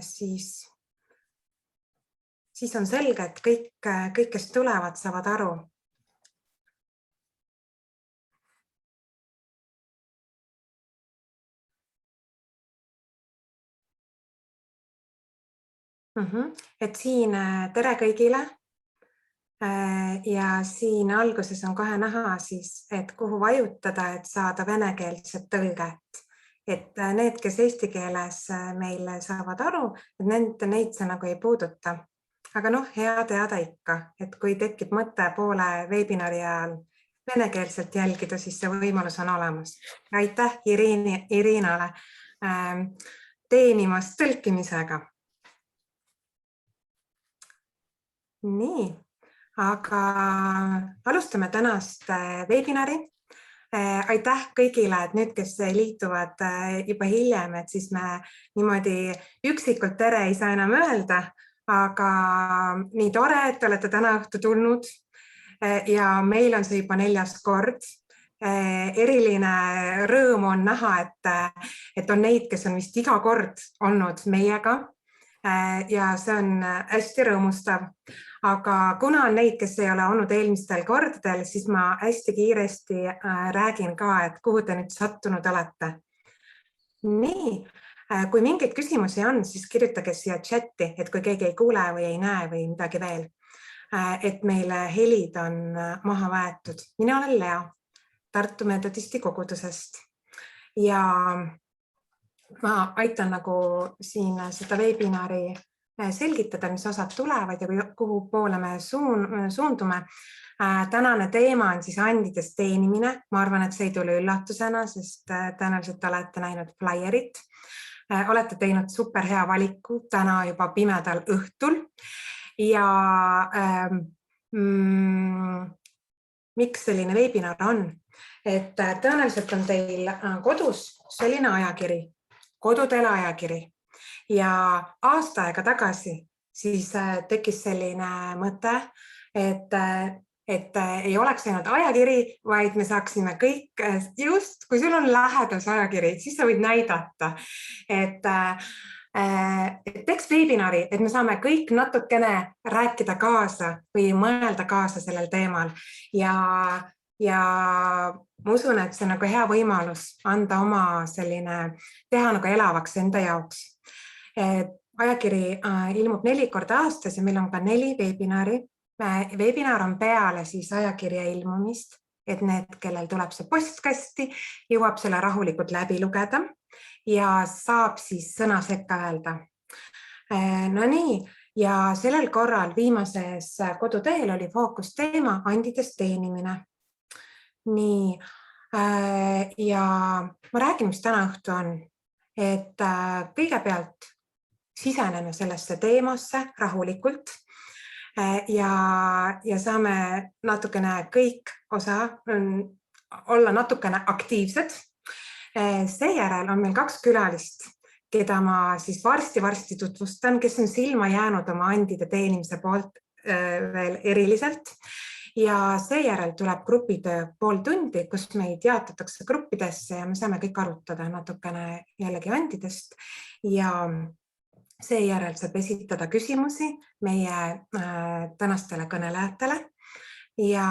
siis on selge, et kõik, kes tulevad, saavad aru. Et siin tere kõigile. Ja siin alguses on kohe näha siis, et kuhu vajutada, et saada venekeelset tõlget. Et need, kes eesti keeles meil saavad aru, et neid see nagu ei puuduta. Aga hea teada ikka, et kui tekib mõte poole webinari ajal venekeelselt jälgida, siis see võimalus on olemas. Aitäh Irinale teenimast tõlkimisega. Nii, aga alustame tänast webinari. Aitäh kõigile, et nüüd, kes liituvad juba hiljem, et siis me niimoodi üksikult tere ei saa enam öelda, aga nii tore, et olete täna õhtu tulnud ja meil on see juba 4. kord. Eriline rõõm on näha, et on neid, kes on vist iga kord olnud meiega ja see on hästi rõõmustav. Aga kuna on neid, kes ei ole olnud eelmistel kordadel, siis ma hästi kiiresti räägin ka, et kuhu te nüüd sattunud olete. Nii, kui mingeid küsimusi on, siis kirjutage siia chatti, et kui keegi ei kuule või ei näe või midagi veel, et meile helid on maha võetud. Mina olen Lea Tartu Metodisti kogudusest ja ma aitan nagu siin seda webinari selgitada, mis osad tulevad ja kuhu poole me suundume. Tänane teema on siis andidest teenimine. Ma arvan, et see ei tule üllatusena, sest tõenäoliselt olete näinud flaierit. Olete teinud super hea valiku täna juba pimedal õhtul. Ja miks selline webinar on? Et tõenäoliselt on teil kodus selline ajakiri, Kodutele ajakiri. Ja aasta aega tagasi siis tekkis selline mõte, et ei oleks ainult ajakiri, vaid me saaksime kõik just, kui sul on lähedas ajakiri, siis sa võid näidata, et teeks webinari, et me saame kõik natukene rääkida kaasa või mõelda kaasa sellel teemal ja ma usun, et see on nagu hea võimalus anda oma selline, teha nagu elavaks enda jaoks. Ajakiri ilmub 4 korda aastas ja meil on ka 4 webinari. Webinar on peale siis ajakirja ilmumist, et need, kellel tuleb see postkasti, jõuab selle rahulikult läbi lugeda ja saab siis sõna sekka öelda. No nii, ja sellel korral viimases Koduteel oli fookusteema andidest teenimine. Nii, ja ma räägin, mis täna õhtu on, et kõigepealt siseneme sellesse teemasse rahulikult ja saame natukene kõik olla natukene aktiivsed. Seejärel on meil 2 külalist, keda ma siis varsti tutvustan, kes on silma jäänud oma andide teenimise poolt veel eriliselt. Ja seejärel tuleb grupitöö pool tundi, kus meid jaotatakse gruppidesse ja me saame kõik arutada natukene jällegi andidest ja seejärel saab esitada küsimusi meie tänastele kõnelejatele ja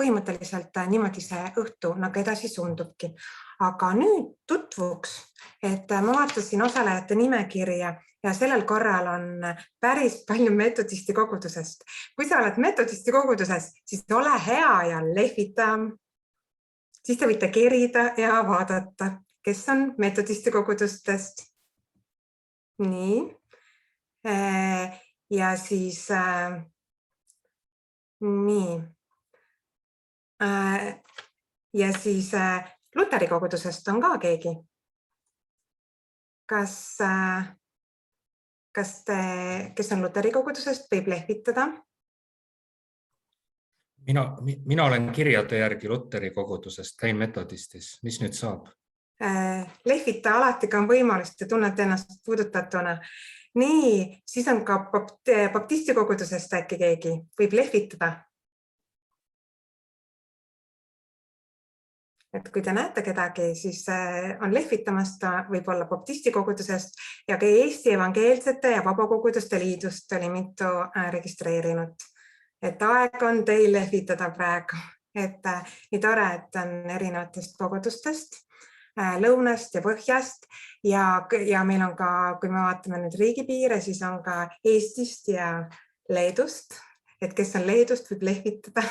põhimõtteliselt niimoodi see õhtu nagu edasi suundubki. Aga nüüd tutvuks, et ma vaatasin osalejate nimekirja ja sellel korral on päris palju metodisti kogudusest. Kui sa oled metodisti koguduses, siis ole hea ja lehvita. Siis te võite kerida ja vaadata, kes on metodisti kogudustest. Nii. Ja siis nii. Ja siis Luteri kogudusest on ka keegi. Kes on Luteri kogudusest, võib lehvitada? Mina olen kirjade järgi Luteri kogudusest, käin metodistis. Mis nüüd saab? Lehvita alati, kui on võimalust ja tunnete ennast puudutatuna. Nii, siis on ka baptisti kogudusest äkki keegi. Võib lehvitada? et kui te näete kedagi, siis on lehvitamas, ta võib olla baptisti kogudusest ja ka Eesti Evangeelsete ja Vabakoguduste Liidust oli mitu registreerinud. Et aeg on teil lehvitada praegu, et nii tore, et on erinevatest kogudustest, lõunast ja põhjast ja meil on ka, kui me vaatame nüüd riigipiire, siis on ka Eestist ja Leedust, et kes on Leedust, võib lehvitada.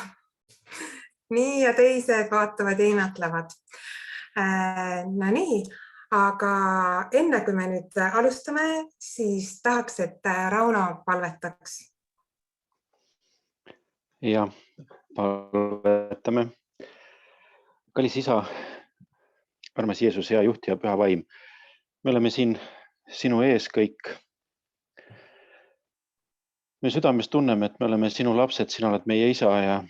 Nii ja teised vaatavad ja imetlevad. No nii, aga enne kui me nüüd alustame, siis tahaks, et Rauno palvetaks. Ja, palvetame. Kallis isa, armas Jeesus, hea juht ja püha vaim. Me oleme siin sinu ees kõik. Me südames tunneme, et me oleme sinu lapsed, sina oled meie isa ja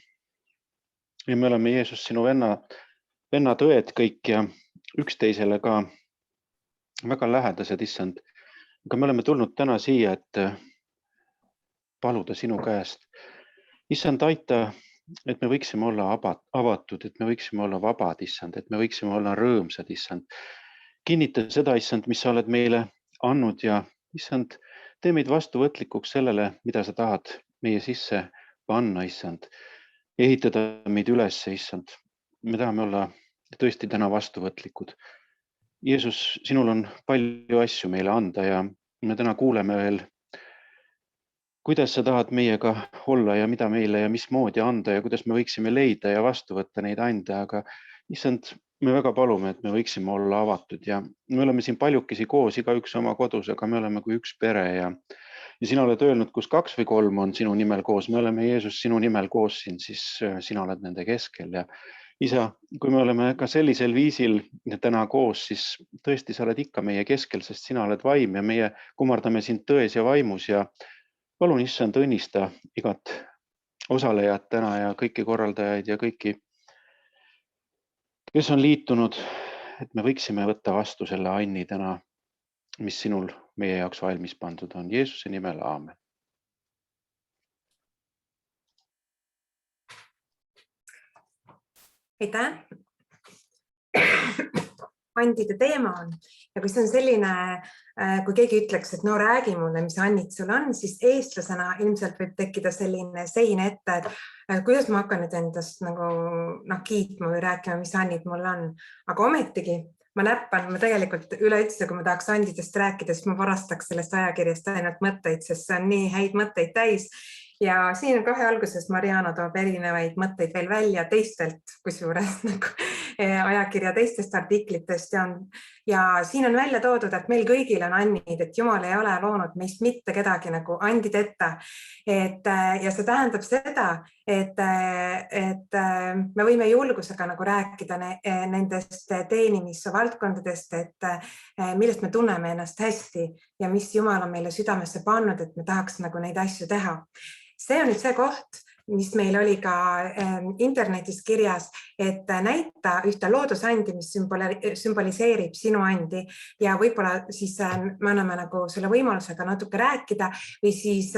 me oleme Jeesus sinu vennad õed kõik ja üksteisele ka väga lähedased, issand. Aga me oleme tulnud täna siia, et paluda sinu käest. Issand, aita, et me võiksime olla avatud, et me võiksime olla vabad, issand, et me võiksime olla rõõmsad, issand. Kinnita seda, issand, mis sa oled meile andnud ja issand, tee meid vastuvõtlikuks sellele, mida sa tahad meie sisse panna, issand. Ehitada meid üles, issand. Me tahame olla tõesti täna vastuvõtlikud. Jeesus, sinul on palju asju meile anda ja me täna kuuleme veel, kuidas sa tahad meiega olla ja mida meile ja mismoodi anda ja kuidas me võiksime leida ja vastu võtta neid anda, aga issand, me väga palume, et me võiksime olla avatud ja me oleme siin paljukesi koos, igaüks oma kodus, aga me oleme kui üks pere ja sina oled öelnud, kus 2 või 3 on sinu nimel koos, me oleme Jeesus sinu nimel koos siin, siis sina oled nende keskel ja isa, kui me oleme ka sellisel viisil täna koos, siis tõesti sa oled ikka meie keskel, sest sina oled vaim ja meie kummardame sind tões ja vaimus ja palun, issand, õnnista igat osalejat täna ja kõiki korraldajaid ja kõiki, kes on liitunud, et me võiksime võtta vastu selle anni täna, mis sinul meie jaoks valmis pandud on. Jeesuse nimel, aamen. Aitäh! Andide teema on ja kui see on selline, kui keegi ütleks, et no räägi mulle, mis annid sul on, siis eestlasena ilmselt võib tekkida selline sein ette, et kuidas ma hakkan nüüd endast nagu kiitma või rääkima, mis annid mul on. Aga ometigi ma näppan, ma tegelikult üleüldse, kui ma tahaks andidest rääkida, siis ma varastaks sellest ajakirjast ainult mõtteid, sest see on nii häid mõtteid täis. Ja siin kohe alguses Mariana toob erinevaid mõtteid veel välja teistelt, kusjuures ajakirja teistest artiklitest ja siin on välja toodud, et meil kõigil on annid, et Jumal ei ole loonud meist mitte kedagi nagu andid ette. Ja see tähendab seda, et me võime julgusega nagu rääkida nendest teenimise valdkondadest, et millest me tunneme ennast hästi ja mis Jumal on meile südamesse pannud, et me tahaks nagu neid asju teha. See on nüüd see koht, mis meil oli ka internetis kirjas, et näita ühte loodusandi, mis sümboliseerib sinu andi ja võib-olla siis me anname nagu selle võimalusega natuke rääkida või siis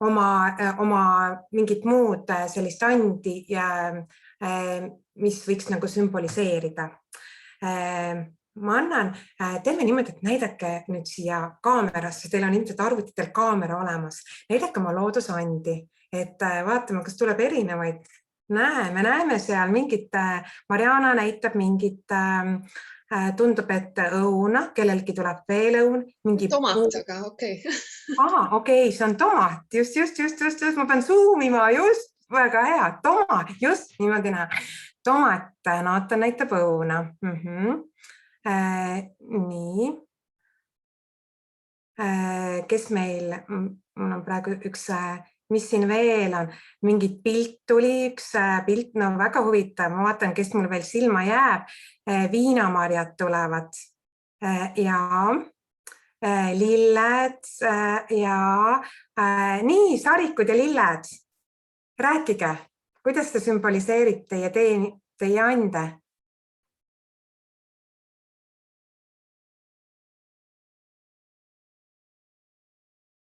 oma mingit muud sellist andi, mis võiks nagu sümboliseerida. Ma annan, teeme niimoodi, et näidake nüüd siia kaamerasse, teil on ilmselt arvutitel kaamera olemas, näidake oma loodusandi, et vaatame, kas tuleb erinevaid. Me näeme seal mingit, Mariana näitab mingit, tundub, et õuna, kellelgi tuleb veel õun. Tomat, aga okei. Okei, see on tomat, just, ma pean zoomima, just, väga hea, tomat, just niimoodi näha. Tomat, Naatan näitab õuna. Nii, kes meil, mul on praegu üks, mis siin veel on, mingit pilt tuli, üks pilt, no väga huvitav, ma vaatan, kes mul veel silma jääb, viinamarjad tulevad ja lilled ja nii, sarikud ja lilled, rääkige, kuidas see sümboliseerib teie ande?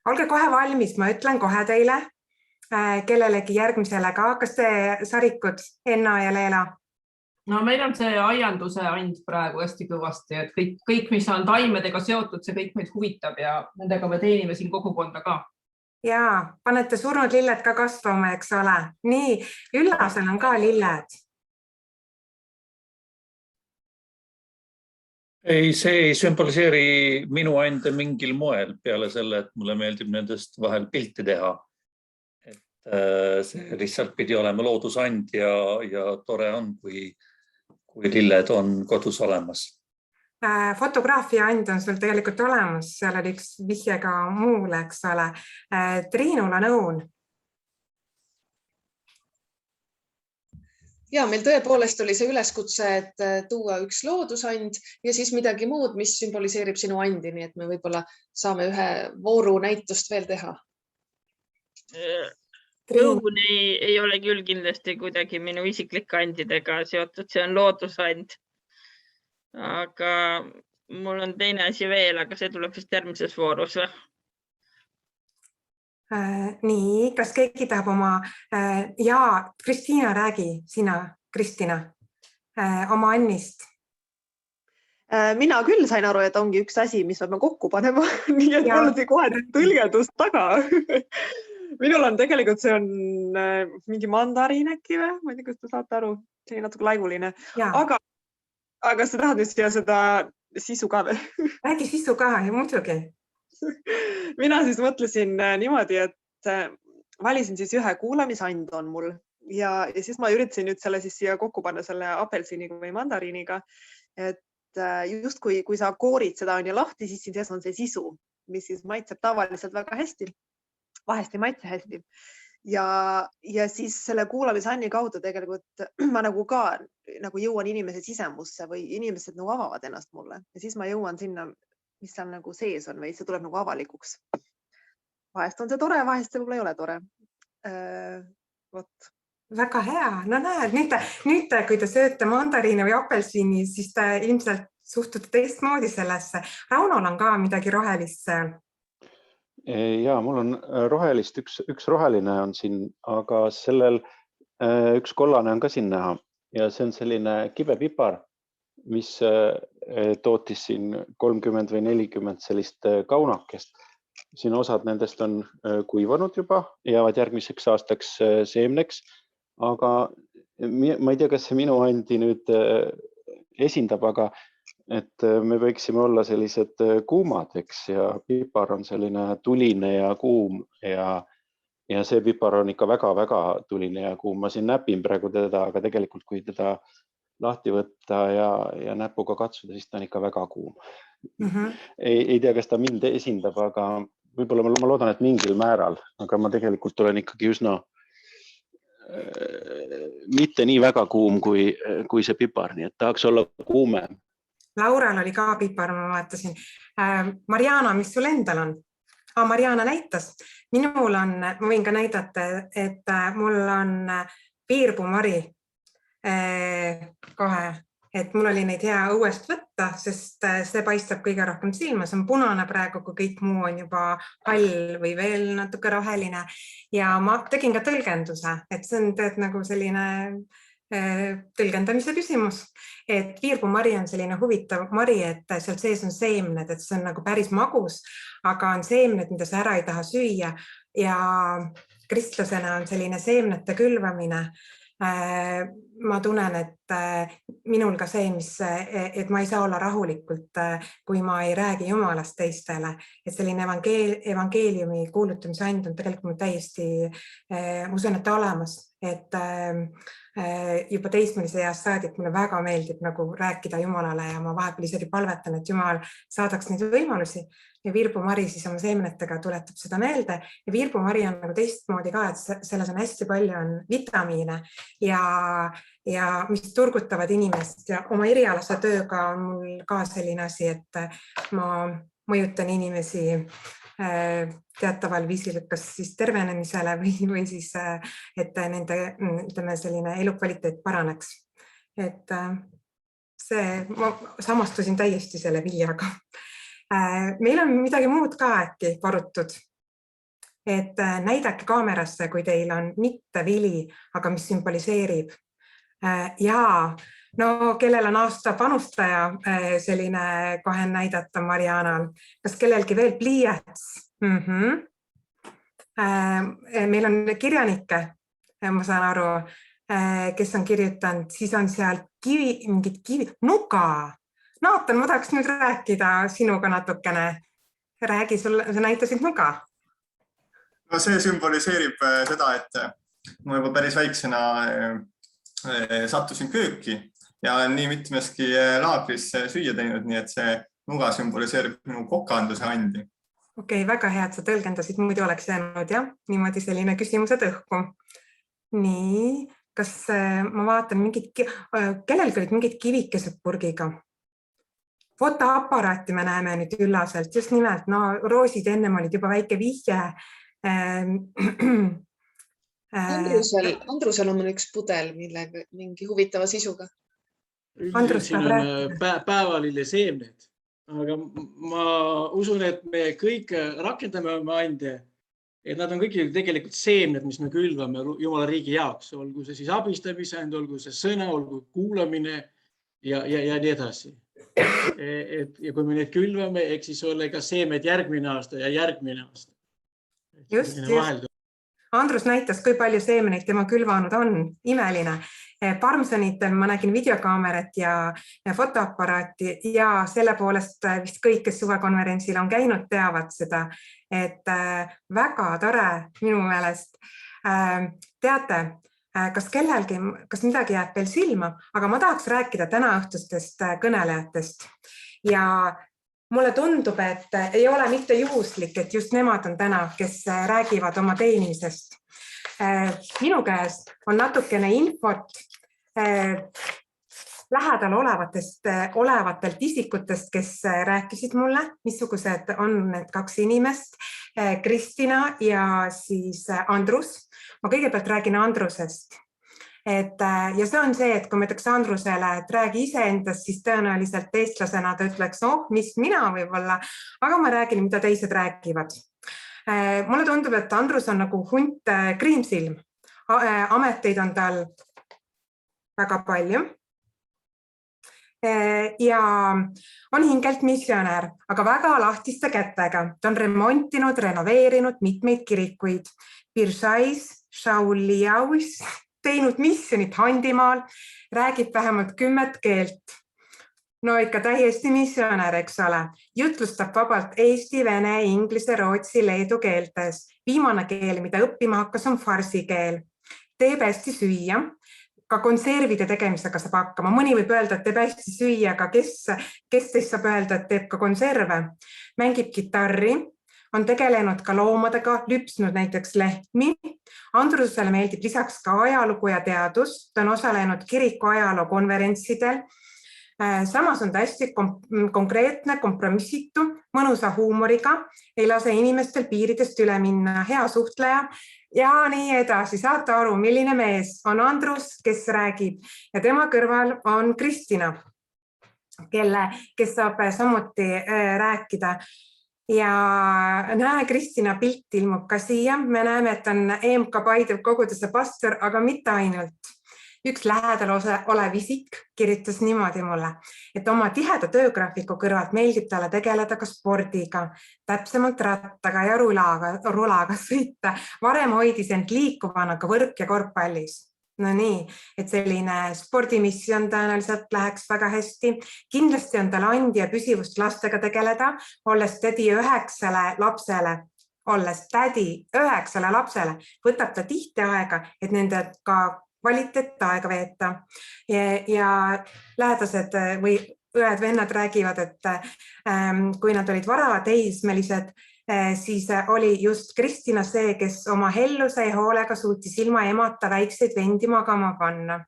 Olge kohe valmis, ma ütlen kohe teile, kellelegi järgmisele ka. Kas te sarikud, Enna ja Leela? No meil on see aianduse and praegu hästi kõvasti, et kõik, mis on taimedega seotud, see kõik meid huvitab ja nendega me teenime siin kogukonda ka. Ja panete surnud lilled ka kasvama, eks ole. Nii, Üllasel on ka lilled. Ei, see ei sümboliseeri minu ande mingil moel peale selle, et mulle meeldib nendest vahel pilti teha. Et see lihtsalt pidi olema loodusand ja tore on, kui lilled on kodus olemas. Fotograafia and on sul tegelikult olemas, seal oli üks vihje ka muule, eks ole. Triinul on õun. Ja meil tõepoolest oli see üleskutse, et tuua üks loodusand ja siis midagi muud, mis sümboliseerib sinu andi, nii et me võib-olla saame ühe vooru näitust veel teha. Õun ei ole küll kindlasti kuidagi minu isiklike andidega seotud, see on loodusand. Aga mul on teine asi veel, aga see tuleb vist järgmises voorus või? Nii, kas keegi tahab oma... Ja, Kristiina, räägi sina, Kristina, oma annist. Mina küll sain aru, et ongi üks asi, mis peame kokku panema, nii et mul on kohe tõlgendus taga. Minul on tegelikult, see on mingi mandariin äkki või? Ma ei tea, kas te saate aru, see on natuke laiguline. Aga sa tahad nüüd siia seda sisu ka või? Räägi sisu ka, ja muidugi. Mina siis mõtlesin niimoodi, et valisin siis ühe kuulamisand on mul ja siis ma üritasin nüüd selle siis siia kokku panna selle apelsiniga või mandariiniga, et just kui sa koorid seda on ja lahti, siis siin sees on see sisu, mis siis maitseb tavaliselt väga hästi, vahest ei maitse hästi. Ja siis selle kuulamisanni kaudu tegelikult ma nagu ka jõuan inimese sisemusse või inimesed nagu avavad ennast mulle ja siis ma jõuan sinna, mis seal nagu sees on või see tuleb nagu avalikuks. Vahest on see tore, vahest see võib-olla ei ole tore. Võt. Väga hea. No näed, nüüd kui te sööte mandariini või apelsini, siis te ilmselt suhtute teistmoodi sellesse. Raunol on ka midagi rohelist seal. Ja, mul on rohelist, üks roheline on siin, aga sellel üks kollane on ka siin näha ja see on selline kibepipar, mis tootis siin 30 või 40 sellist kaunakest. Siin osad nendest on kuivanud juba, jäävad järgmiseks aastaks seemneks, aga ma ei tea, kas see minu andi nüüd esindab, aga et me võiksime olla sellised kuumad, eks, ja pipar on selline tuline ja kuum ja see pipar on ikka väga-väga tuline ja kuum. Ma siin näpin praegu teda, aga tegelikult kui teda lahti võtta ja näpuga katsuda, siis ta on ikka väga kuum. Ei tea, kas ta mind esindab, aga võib-olla ma loodan, et mingil määral, aga ma tegelikult olen ikkagi üsna mitte nii väga kuum kui see pipar, nii et tahaks olla kuumem. Laural oli ka pipar, ma vaatasin. Mariana, mis sul endal on? Mariana näitas. Minul on, ma võin ka näidata, et mul on piirpumari kohe, et mul oli neid hea õuest võtta, sest see paistab kõige rohkem silma. See on punane praegu, kui kõik muu on juba hall või veel natuke roheline. Ja ma tegin ka tõlgenduse, et see on nagu selline tõlgendamise küsimus, et piirpumari on selline huvitav mari, et seal sees on seemned, et see on nagu päris magus, aga on seemned, mida sa ära ei taha süüa ja kristlasena on selline seemnete külvamine. Ma tunnen, et minul ka see, et ma ei saa olla rahulikult, kui ma ei räägi Jumalast teistele, et selline evangeeliumi kuulutamise and on tegelikult mul täiesti, usun, et olemas, et juba teismelise east saadik mulle väga meeldib nagu rääkida Jumalale ja ma vahepeal isegi palvetan, et Jumal saadaks neid võimalusi ja viirpumari siis oma seemnetega tuletab seda meelde ja viirpumari on nagu teistmoodi ka, et selles on hästi palju on vitamiine ja mis turgutavad inimest ja oma erialase tööga on mul ka selline asi, et ma mõjutan inimesi teataval viisil, kas siis tervenemisele või siis, et nende ütleme, selline elukvaliteet paraneks. Et ma samastusin täiesti selle viljaga. Meil on midagi muud ka äkki parutud. Et näidake kaamerasse, kui teil on mitte vili, aga mis sümboliseerib. Ja no kellel on aasta panustaja, selline kohe näidata Marianal. Kas kellelgi veel pliiats? Meil on kirjanikke, ma saan aru, kes on kirjutanud, siis on seal mingid kivi, nuga. Naatan, ma tahaks nüüd rääkida sinuga natukene. Räägi, sa näitasid nuga. No see sümboliseerib seda, et ma juba päris väiksena sattusin kööki ja olen nii mitmeski laagris süüa teinud, nii et see nuga sümboliseerib minu kokanduse andi. Okei, väga hea, et sa tõlgendasid, muidu oleks jäänud, jah, niimoodi selline küsimused õhku. Nii, kas ma vaatan kellelgi olid mingid kivikesed purgiga? Fotoaparaati me näeme nüüd üllaselt, just nimelt, no roosid ennem olid juba väike vihje. Andrusel on üks pudel, millega mingi huvitava sisuga. Siin on päevalille seemned, aga ma usun, et me kõik rakendame oma ande, et nad on kõik tegelikult seemned, mis me külvame Jumala riigi jaoks, olgu see siis abistamise, olgu see sõna, olgu kuulamine ja nii edasi. Ja kui me neid külvame, eks siis ole ka seemed järgmine aasta ja järgmine aasta. Just. Andrus näitas, kui palju seemneid tema külvanud on. Imeline. Parmsonitel ma nägin videokaamerat ja fotoaparaati ja selle poolest vist kõik, kes suvekonverentsil on käinud, teavad seda, et väga tore minu meelest. Teate, kas midagi jääb veel silma, aga ma tahaks rääkida täna õhtustest kõnelejatest ja mulle tundub, et ei ole mitte juhuslik, et just nemad on täna, kes räägivad oma teenimisest. Minu käes on natukene infot lähedal olevatelt isikutest, kes rääkisid mulle, missugused on need kaks inimest, Kristina ja siis Andrus. Ma kõigepealt räägin Andrusest. Ja see on see, et kui ma ütleks Andrusele, et räägi iseendast, siis tõenäoliselt eestlasena ta ütleks, mis mina võib-olla, aga ma räägin, mida teised räägivad. Mulle tundub, et Andrus on nagu hunt kriimsilm. Ameteid on tal väga palju. Ja on hingelt missionär, aga väga lahtiste kätega. Ta on remontinud, renoveerinud mitmeid kirikuid. Biržais, Šauliaus, teinud missionit Handimaal, räägib vähemalt 10 keelt. No ikka täiesti missionär, eks ole. Jutlustab vabalt eesti, vene, inglise, rootsi, leedu keeltes. Viimane keel, mida õppima hakkas, on farsi keel. Teeb hästi süüa. Ka konservide tegemisega saab hakkama. Mõni võib öelda, et teeb hästi süüa, aga kes teist saab öelda, et teeb ka konserve. Mängib kitarri. On tegelenud ka loomadega, lüpsnud näiteks lehmi. Andrusele meeldib lisaks ka ajalugu ja teadus. Ta on osalenud kiriku ajaloo konverentsidel. Samas on ta hästi konkreetne, kompromissitu, mõnusa huumoriga, ei lase inimestel piiridest üle minna, hea suhtleja ja nii edasi. Saate aru, milline mees on Andrus, kes räägib ja tema kõrval on Kristina, kes saab samuti rääkida. Ja näe, Kristina pilt ilmub ka siia. Me näeme, et on EMK Paidev koguduse pastor, aga mitte ainult. Üks lähedal olev isik kirjutas niimoodi mulle, et oma tiheda töögraafiku kõrvalt meeldib talle tegeleda ka spordiga, täpsemalt rattaga ja rulaga sõita. Varem hoidis end liikuvana ka võrk ja korvpallis. No nii, et selline spordimissioon tõenäoliselt läheks väga hästi. Kindlasti on tal andi ja püsivust lastega tegeleda, olles tädi 9 lapsele, võtab ta tihti aega, et nende ka kvaliteetaega veeta. Ja lähedased või õed-vennad räägivad, et kui nad olid vara teismelised, siis oli just Kristina see, kes oma helluse ja hoolega suutis ilma emata väikseid vendi magama panna.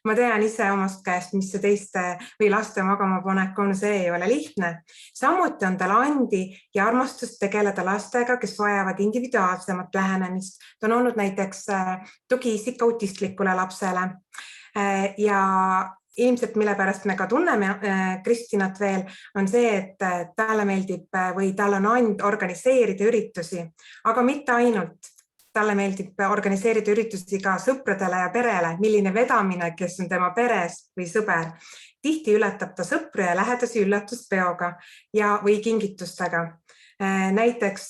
Ma tean ise omast käest, mis see teiste või laste magama panek on, see ei ole lihtne. Samuti on tal andi ja armastus tegeleda lastega, kes vajavad individuaalsemat lähenemist. Ta on olnud näiteks tugiisik autistlikule lapsele ja ilmselt, mille pärast me ka tunneme Kristinat veel, on see, et talle meeldib või tal on and organiseerida üritusi, aga mitte ainult. talle meeldib organiseerida üritusi ka sõpradele ja perele, milline vedamine, kes on tema peres või sõber. Tihti ületab ta sõpru ja lähedasi üllatuspeoga või kingitustega. Näiteks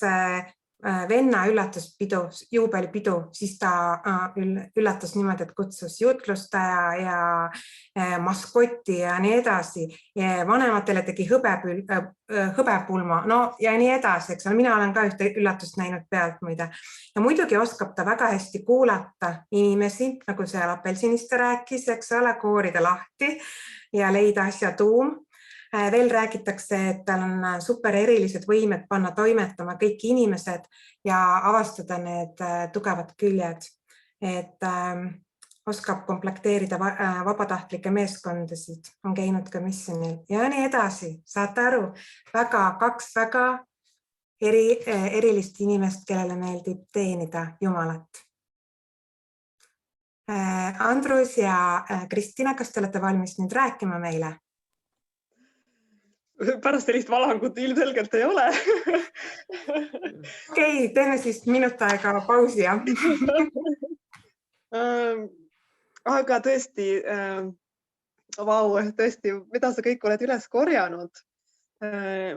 venna üllatuspidu, juubelipidu, siis ta üllatas niimoodi, et kutsus jutlustaja ja maskoti ja nii edasi. Vanematele tegi hõbepulma, ja nii edasi, eks ole. Mina olen ka ühte üllatust näinud pealt muide. Ja muidugi oskab ta väga hästi kuulata inimesi, nagu seal Apelsinist rääkis, eks ole, koorida lahti ja leida asja tuum. Veel räägitakse, et tal on super erilised võimed panna toimetama kõik inimesed ja avastada need tugevad küljed, et oskab komplekteerida vabatahtlikke meeskondasid, on käinud ka missionil ja nii edasi. Saate aru, kaks väga erilist inimest, kellele meeldib teenida Jumalat. Andrus ja Kristina, kas te olete valmis nüüd rääkima meile? Pärast sellist valangut ilmselgelt ei ole. Okei, teeme siis minut aega pausi. Aga tõesti, tõesti, mida sa kõik oled üles korjanud.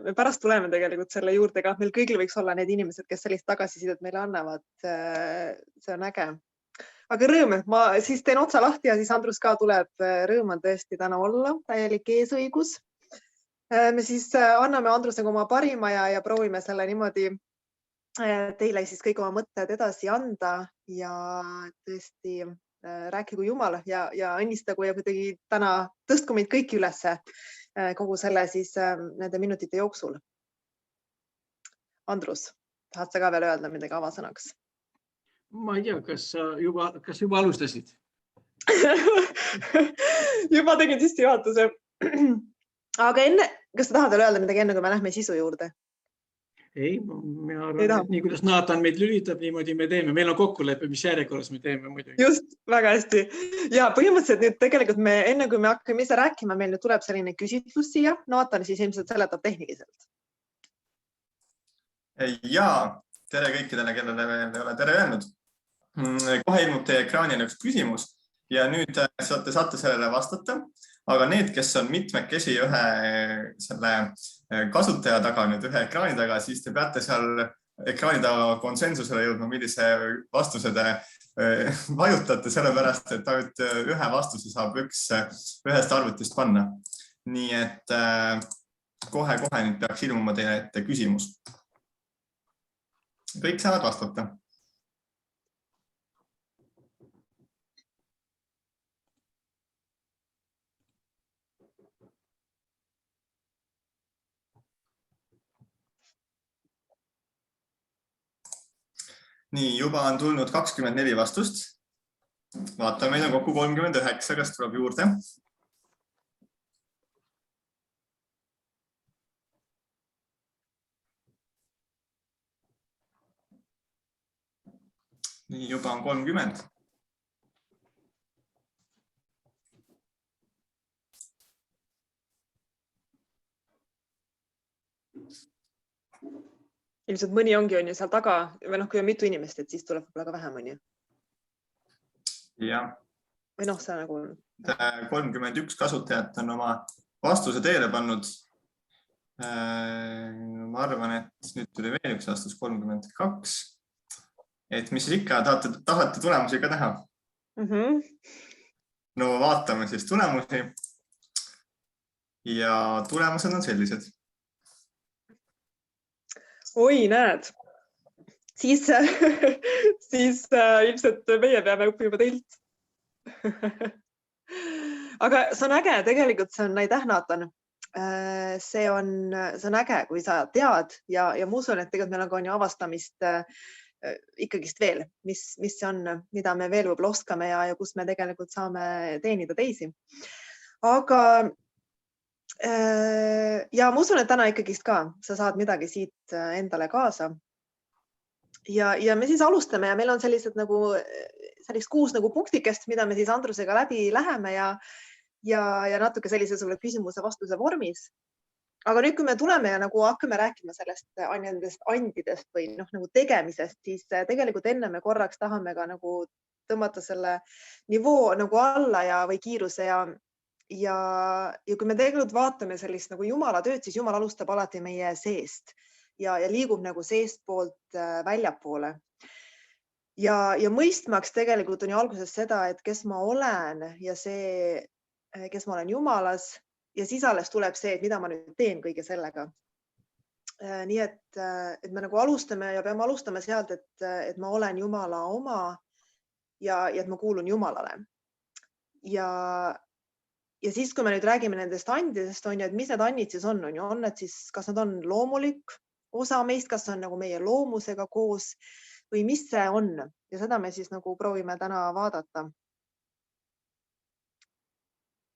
Me pärast tuleme tegelikult selle juurde ka, meil kõigil võiks olla need inimesed, kes sellist tagasisidet meile annavad. See on äge. Aga rõõm, ma siis teen otsa lahti ja siis Andrus ka tuleb. Rõõm on tõesti täna olla, täielik eesõigus. Me siis anname Andrusega oma parima ja proovime selle niimoodi teile siis kõik oma mõtted edasi anda ja tõesti rääkigu Jumal ja õnnistagu ja kuidagi täna tõstku meid kõiki ülesse kogu selle siis nende minutite jooksul. Andrus, tahad sa ka veel öelda midagi avasõnaks? Ma ei tea, kas juba alustasid? Juba tegin sissejuhatuse. Aga enne, kas sa tahad veel öelda midagi enne, kui me lähme sisu juurde? Ei, mina arvan, et nii kuidas Naatan meid lülitab, niimoodi me teeme. Meil on kokkulepe, mis järjekorras me teeme muidugi. Just, väga hästi. Ja põhimõtteliselt nüüd tegelikult enne kui me hakkame ise rääkima, meil nüüd tuleb selline küsitlus siia. Naatan siis ilmselt seletab tehniliselt. Ja, tere kõikidele, kellele veel ei ole tere öelnud. Kohe ilmub teie ekraanile üks küsimus ja nüüd saate sellele vastata. Aga need, kes on mitmekesi ühe selle kasutaja taga, nüüd ühe ekraani taga, siis te peate seal ekraani taga konsensusele jõudma, millise vastuse te vajutate, sellepärast, et ainult ühe vastuse saab ühest arvutist panna. Nii et kohe nüüd peaks ilmuma teile ette küsimus. Kõik saavad vastata. Nii, juba on tulnud 24 vastust. Vaatame, meil on kokku 39, kas tuleb juurde. Nii, juba on 30. Ilmselt mõni ongi on ju seal taga, või kui on mitu inimest, et siis tuleb võib-olla ka vähem on ju. Ja. Või see nagu on. 31 kasutajat on oma vastuse teele pannud. Ma arvan, et nüüd tuli veel üks vastus 32. Et mis ikka, tahate tulemusi ka teha? No vaatame siis tulemusi. Ja tulemused on sellised. Oi, näed. Siis ilmselt meie peame õppima teilt. Aga see on äge, tegelikult see on aitäh, Naatan. See on äge, kui sa tead ja ma usun, et tegelikult meil on ju avastamist ikkagist veel, mis see on, mida me veel võib-olla oskame ja kus me tegelikult saame teenida teisi. Aga ja ma usun, et täna ikkagist ka sa saad midagi siit endale kaasa. Ja me siis alustame ja meil on sellised nagu 6 punktikest, mida me siis Andrusega läbi läheme ja natuke sellise küsimuse vastuse vormis. aga nüüd, kui me tuleme ja nagu hakkame rääkima sellest nendest andidest või nagu tegemisest, siis tegelikult enne me korraks tahame ka nagu tõmmata selle nivoo nagu alla või kiiruse ja kui me tegelikult vaatame sellist nagu Jumala tööd, siis Jumal alustab alati meie seest ja liigub nagu seestpoolt väljapoole. Ja mõistmaks tegelikult on ju alguses seda, et kes ma olen ja see, kes ma olen Jumalas ja siis alles tuleb see, et mida ma nüüd teen kõige sellega. Nii et me nagu alustame ja peame alustama sealt, et ma olen Jumala oma ja et ma kuulun Jumalale. Ja siis, kui me nüüd räägime nendest andidest, on ju, et mis need andid siis on ju, on need siis, kas nad on loomulik osa meist, kas on nagu meie loomusega koos või mis see on ja seda me siis nagu proovime täna vaadata.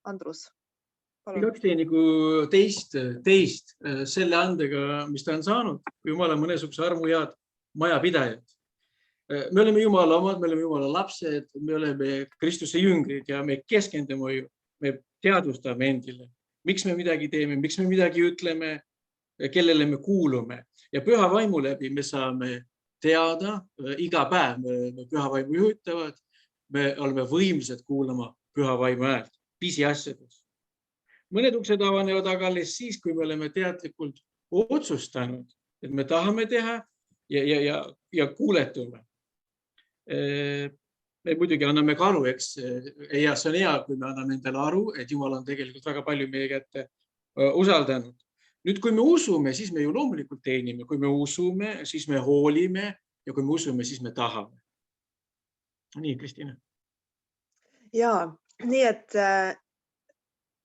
Andrus. Igaks tee nagu teist selle andega, mis ta on saanud, kui Jumal on mõnesuguse armuhead majapidajad. Me oleme Jumala omad, me oleme Jumala lapsed, me oleme Kristuse jüngrid ja me keskendume, me teadvustame endile, miks me midagi teeme, miks me midagi ütleme, kellele me kuulume ja püha vaimu läbi me saame teada iga päev, me püha vaimu juhitavad, me oleme võimsad kuulama püha vaimu häält pisiasjades. Mõned uksed avanevad aga alles siis, kui me oleme teadlikult otsustanud, et me tahame teha ja kuuletume. Me muidugi anname ka aru, eks ja see on hea, kui me anname endale aru, et Jumal on tegelikult väga palju meie kätte usaldanud. Nüüd, kui me usume, siis me ju loomulikult teenime. Kui me usume, siis me hoolime ja kui me usume, siis me tahame. Nii, Kristina. Ja, nii et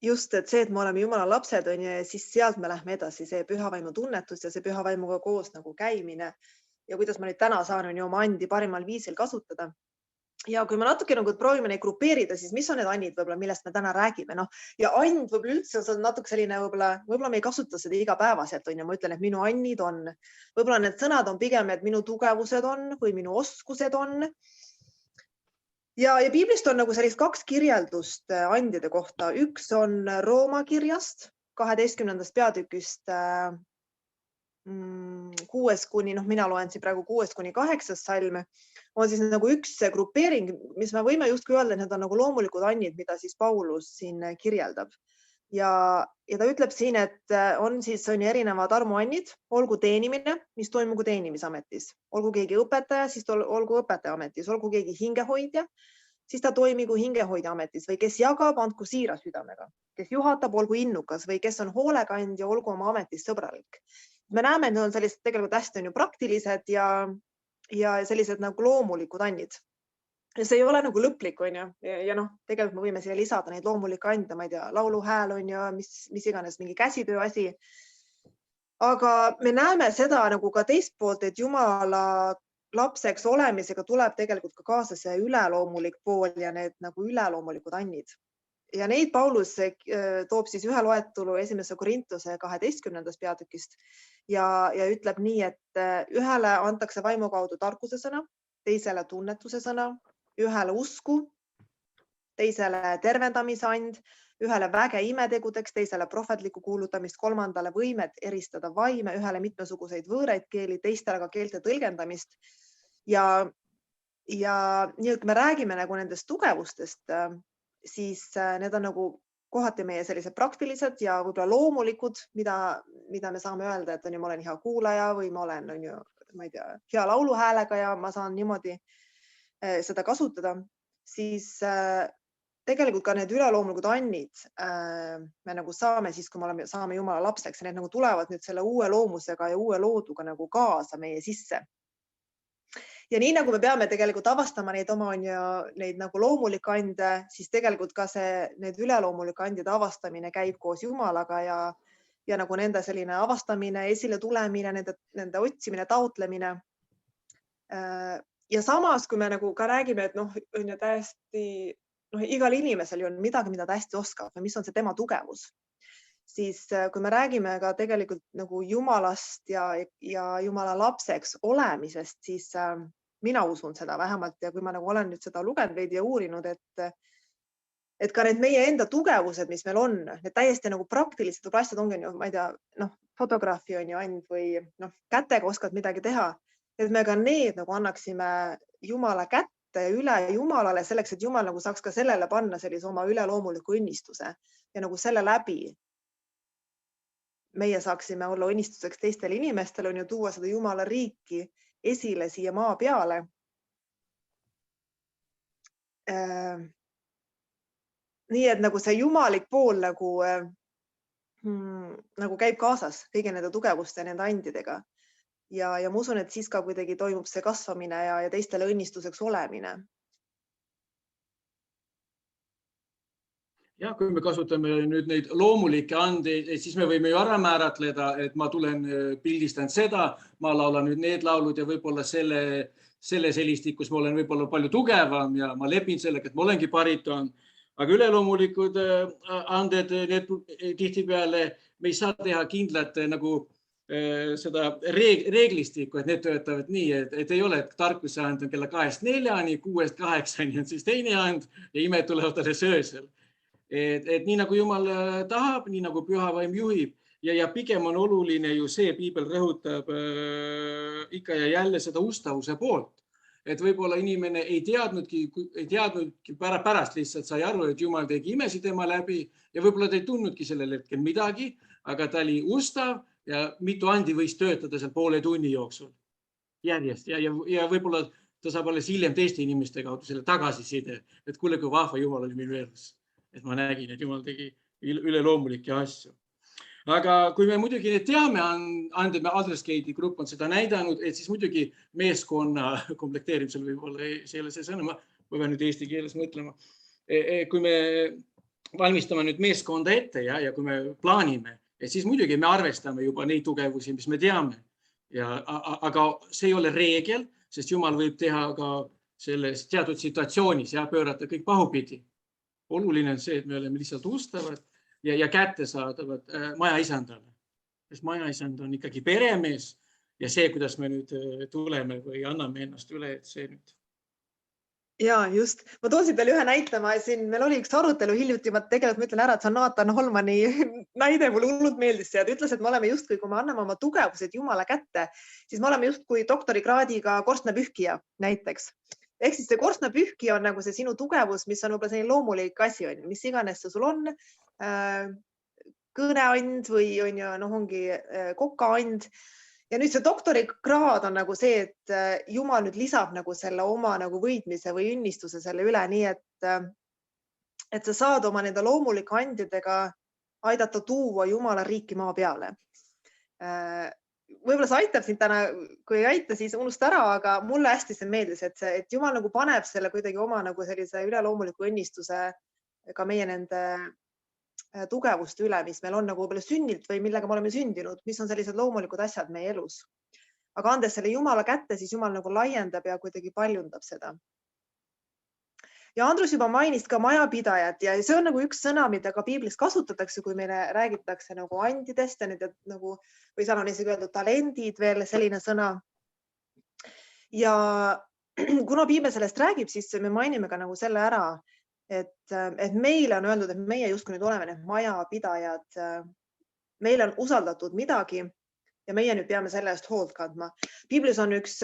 just, et see, et me oleme Jumala lapsed on ja siis sealt me lähme edasi, see pühavaimu tunnetus ja see pühavaimuga koos nagu käimine ja kuidas ma nüüd täna saan on ju oma andi parimal viisil kasutada. Ja kui me natuke nagu proovime neid grupeerida, siis mis on need annid võib-olla, millest me täna räägime? Ja and võib-olla üldse on natuke selline võib-olla me ei kasuta seda igapäevaselt on ja ma ütlen, et minu annid on. Võib-olla need sõnad on pigem, et minu tugevused on või minu oskused on. Ja piiblist on nagu sellist 2 kirjeldust andide kohta. Üks on Rooma kirjast 12. peatükist 6 kuni, mina loen siin praegu 6 kuni 8 salme, on siis nagu üks grupeering, mis me võime justkui öelda, et need on nagu loomulikud annid, mida siis Paulus siin kirjeldab. Ja ta ütleb siin, et on erinevad armuannid, olgu teenimine, mis toimugu teenimisametis, olgu keegi õpetaja, siis olgu õpetaja ametis, olgu keegi hingehoidja, siis ta toimigu hingehoidja ametis või kes jagab, andku siira südamega, kes juhatab, olgu innukas või kes on hoolekandja, olgu oma ametis sõbralik. Me näeme, et need on sellised tegelikult hästi praktilised ja sellised nagu loomulikud annid. Ja see ei ole nagu lõplik on ju ja tegelikult me võime siia lisada neid loomulikke ande, ma ei tea, lauluhääl on ju, mis iganes mingi käsitöö asi. Aga me näeme seda nagu ka teist poolt, et Jumala lapseks olemisega tuleb tegelikult ka kaasa see üleloomulik pool ja need nagu üleloomulikud annid. Ja neid Paulus toob siis ühe loetulu 1. Korintuse 12. peatükist ja ütleb nii, et ühele antakse vaimu kaudu tarkuse sõna, teisele tunnetuse sõna, ühele usku, teisele tervendamise and, ühele väge imetegudeks, teisele prohvetlikku kuulutamist, kolmandale võimet eristada vaime, ühele mitmesuguseid võõraid keeli, teistele ka keelte tõlgendamist. Ja nii, kui me räägime nagu nendest tugevustest, siis need on nagu kohati meie sellised praktilised ja võib-olla loomulikud, mida me saame öelda, et ma olen hea kuulaja või ma olen ma ei tea, hea lauluhäälega ja ma saan niimoodi seda kasutada, siis tegelikult ka need üleloomulikud annid me nagu saame siis, kui me saame Jumala lapseks ja need nagu tulevad nüüd selle uue loomusega ja uue looduga nagu kaasa meie sisse. Ja nii nagu me peame tegelikult avastama neid oma neid nagu loomulik ande, siis tegelikult ka need üleloomulik andide avastamine käib koos Jumalaga ja nagu nende selline avastamine, esile tulemine, nende otsimine, taotlemine. Ja samas, kui me nagu ka räägime, et on ju täiesti, igal inimesel on midagi, mida ta hästi oskab või mis on see tema tugevus, siis kui me räägime ka tegelikult nagu Jumalast ja Jumala lapseks olemisest, siis mina usun seda vähemalt ja kui ma nagu olen nüüd seda lugenud veidi ja uurinud, et ka need meie enda tugevused, mis meil on, need täiesti nagu praktilised asjad ongi ju, ma ei tea, fotograafi on ju and või kätega oskad midagi teha, et me ka need nagu annaksime Jumala kätte ja üle Jumalale selleks, et Jumal nagu saaks ka sellele panna sellise oma üleloomuliku õnnistuse ja nagu selle läbi meie saaksime olla õnnistuseks teistele inimestele, on ju tuua seda Jumala riiki esile siia maa peale. Nii et nagu see jumalik pool nagu käib kaasas kõige nende tugevuste ja nende andidega. Ja ma usun, et siis ka kuidagi toimub see kasvamine ja teistele õnnistuseks olemine. Ja, kui me kasutame nüüd neid loomulikke andeid, siis me võime ju ära määratleda, et ma tulen pildistan seda, ma laulan nüüd need laulud ja võib-olla selles helistikus ma olen võib-olla palju tugevam ja ma lepin sellega, et ma olengi bariton. Aga üleloomulikud anded, need tihtipeale me ei saa teha kindlat nagu seda reeglistikku, et need töötavad nii, et ei ole, et tarkuse and on kella 2-4, 6-8 on siis teine and ja imed tulevad alles öösel. Et nii nagu Jumal tahab, nii nagu püha vaim juhib ja pigem on oluline ju see, Piibel rõhutab ikka ja jälle seda ustavuse poolt. Et võib-olla inimene ei teadnudki pärast lihtsalt sai aru, et Jumal tegi imesid tema läbi ja võib-olla ta ei tundnudki sellel hetkel midagi, aga ta oli ustav ja mitu andi võis töötada seal poole tunni jooksul järjest ja võib-olla ta saab alles hiljem teiste inimeste kaudu selle tagasiside, et kuule, kui vahva Jumal oli minu elus, et ma nägin, et Jumal tegi üleloomulikke asju. Aga kui me muidugi need teame, Andeme Adrescate'i grupp on seda näidanud, et siis muidugi meeskonna komplekteerimisel võib-olla see ei ole see sõna, ma pean nüüd eesti keeles mõtlema. Kui me valmistame nüüd meeskonda ette ja kui me plaanime, siis muidugi me arvestame juba neid tugevusi, mis me teame. Aga see ei ole reegel, sest Jumal võib teha ka selles teatud situatsioonis ja pöörata kõik pahupidi. Oluline on see, et me oleme lihtsalt ustavad ja kättesaadavad majaisandale. Sest majaisand on ikkagi peremees ja see, kuidas me nüüd tuleme või anname ennast üle, et see nüüd. Ja just. Ma toon siit veel ühe näite. Meil oli üks arutelu hiljuti, ma tegelikult mõtlen ära, et see on Nathan Holmani näide, mulle hullult meeldis ja ta ütles, et me oleme justkui, kui me anname oma tugevused Jumala kätte, siis me oleme justkui doktorikraadiga korstnapühkija näiteks. Ehk siis see korstnapühkija on nagu see sinu tugevus, mis on võib-olla selline loomulik asi, mis iganes see sul on, kõneand või ongi kokaand. Ja nüüd see doktorikraad on nagu see, et Jumal nüüd lisab nagu selle oma nagu võitmise või õnnistuse selle üle, nii et sa saad oma nende loomulike andidega aidata tuua Jumala riiki maa peale. Võib-olla see aitab sind täna, kui ei aita, siis unusta ära, aga mulle hästi see meeldis, et Jumal nagu paneb selle kuidagi oma nagu sellise üleloomuliku õnnistuse ka meie nende tugevuste üle, mis meil on nagu võib-olla sünnilt või millega me oleme sündinud, mis on sellised loomulikud asjad meie elus. Aga andes selle Jumala kätte, siis Jumal nagu laiendab ja kuidagi paljundab seda. Ja Andrus juba mainis ka majapidajat ja see on nagu üks sõna, mida ka Piiblis kasutatakse, kui meile räägitakse nagu andidest ja need nagu, või seal on isegi öeldud talendid veel selline sõna. Ja kuna Piibel sellest räägib, siis me mainime ka nagu selle ära, et meile on öeldud, et meie justkui nüüd oleme need majapidajad, meile on usaldatud midagi ja meie nüüd peame selle eest hoolt kandma. Piiblis on üks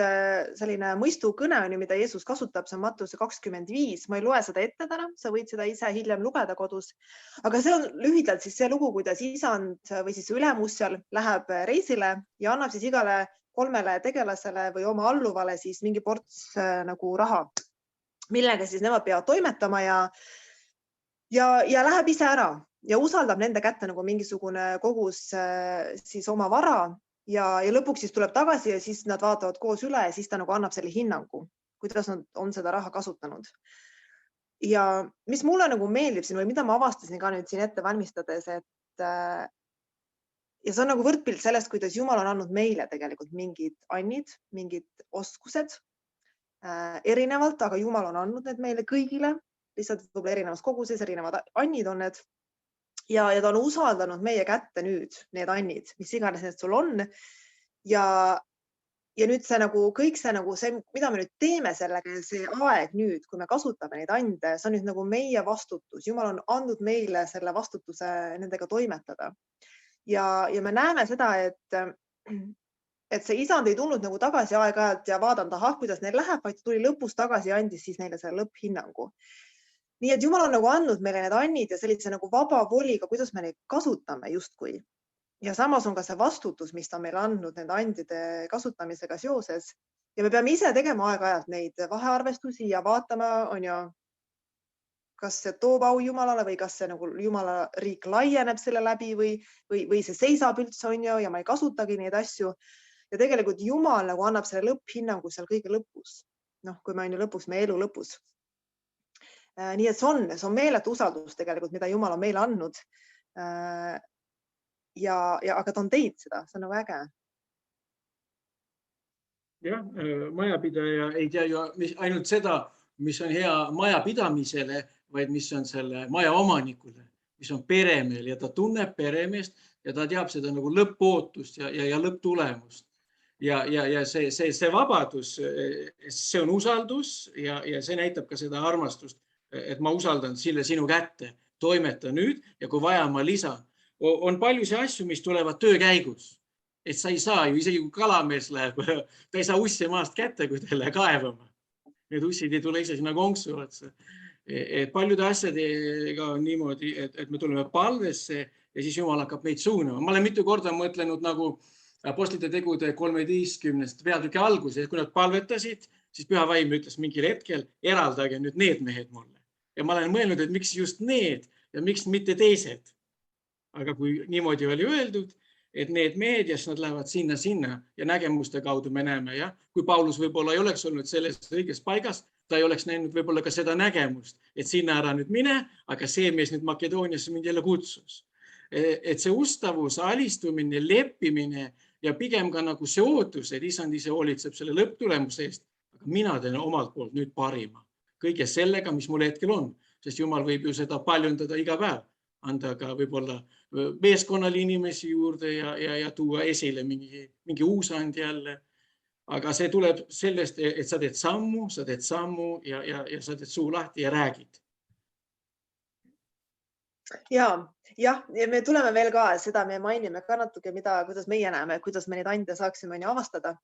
selline mõistukõne, mida Jeesus kasutab, see on Mattuse 25. Ma ei loe seda ette täna, sa võid seda ise hiljem lugeda kodus. Aga see on lühidalt siis see lugu, kuidas isand või siis ülemus seal läheb reisile ja annab siis igale 3 tegelasele või oma alluvale siis mingi ports nagu raha, millega siis nemad peavad toimetama ja läheb ise ära ja usaldab nende kätte nagu mingisugune kogus siis oma vara. Ja lõpuks siis tuleb tagasi ja siis nad vaatavad koos üle ja siis ta nagu annab selle hinnangu, kuidas nad on seda raha kasutanud. Ja mis mulle nagu meeldib siin või mida ma avastasin ka nüüd siin ette valmistades, et ja see on nagu võrdpilt sellest, kuidas Jumal on andnud meile tegelikult mingid annid, mingid oskused erinevalt, aga Jumal on andnud need meile kõigile, lihtsalt võib-olla erinevas koguses, erinevad annid on need. Ja ta on usaldanud meie kätte nüüd need annid, mis iganes need sul on. Ja ja nüüd see nagu kõik see, mida me nüüd teeme sellega, see aeg nüüd, kui me kasutame neid ande, see on nüüd nagu meie vastutus. Jumal on andnud meile selle vastutuse nendega toimetada. Ja me näeme seda, et see isand ei tulnud nagu tagasi aeg-ajalt ja vaadanud, kuidas neil läheb, vaid tuli lõpus tagasi ja andis siis neile selle lõpphinnangu. Nii et Jumal on nagu andnud meile need annid ja sellise nagu vaba voliga, kuidas me neid kasutame justkui. Ja samas on ka see vastutus, mis ta on meile andnud nende andide kasutamisega seoses. Ja me peame ise tegema aeg-ajalt neid vahearvestusi ja vaatama, kas see toob au Jumalale või kas see nagu Jumala riik laieneb selle läbi või see seisab üldse, ja ma ei kasutagi neid asju. Ja tegelikult Jumal nagu annab selle lõpphinnangu seal kõige lõpus. Kui me on ju lõpus, meie elu lõpus. Nii et see on meeletu usaldus tegelikult, mida Jumal on meile andnud. Aga ta on teinud seda, see on nagu äge. Jah, majapidaja ei tea ju ainult seda, mis on hea majapidamisele, vaid mis on selle maja omanikule, mis on peremeel ja ta tunneb peremeest ja ta teab seda nagu lõppootust ja lõpptulemust. Ja see vabadus, see on usaldus ja see näitab ka seda armastust, et ma usaldan sinu kätte, toimeta nüüd ja kui vaja, ma lisan. On paljusid asju, mis tulevad töö käigus. Et sa ei saa ju, isegi kui kalamees läheb, ta ei saa ussi maast kätte, kui ta läheb kaevama. Need ussid ei tule ise sinna konksu otsa. Paljude asjadega on niimoodi, et me tuleme palvesse ja siis Jumal hakkab meid suunama. Ma olen mitu korda mõtlenud nagu Apostlite tegude 13. peatüki alguses, kui nad palvetasid, siis Püha Vaim ütles mingil hetkel, eraldage nüüd need mehed mulle. Ja ma olen mõelnud, et miks just need ja miks mitte teised. Aga kui niimoodi oli öeldud, et need mehed ja nad lähevad sinna ja nägemuste kaudu me näeme, ja kui Paulus võib-olla ei oleks olnud selles õiges paigas, ta ei oleks näinud võib-olla ka seda nägemust, et sinna ära nüüd mine, aga see mees nüüd Makedooniasse mind jälle kutsus. Et see ustavus, alistumine, leppimine ja pigem ka nagu see ootus, et isand ise hoolitseb selle lõpptulemuse eest, aga mina teen omalt poolt nüüd parima. Kõige sellega, mis mul hetkel on, sest Jumal võib ju seda paljundada iga päev, anda ka võib-olla meeskonnal inimesi juurde ja tuua esile mingi uus and jälle. Aga see tuleb sellest, et sa teed sammu ja sa teed suu lahti ja räägid. Ja me tuleme veel ka seda, me mainime ka natuke, kuidas meie näeme, kuidas me neid ande saaksime avastada.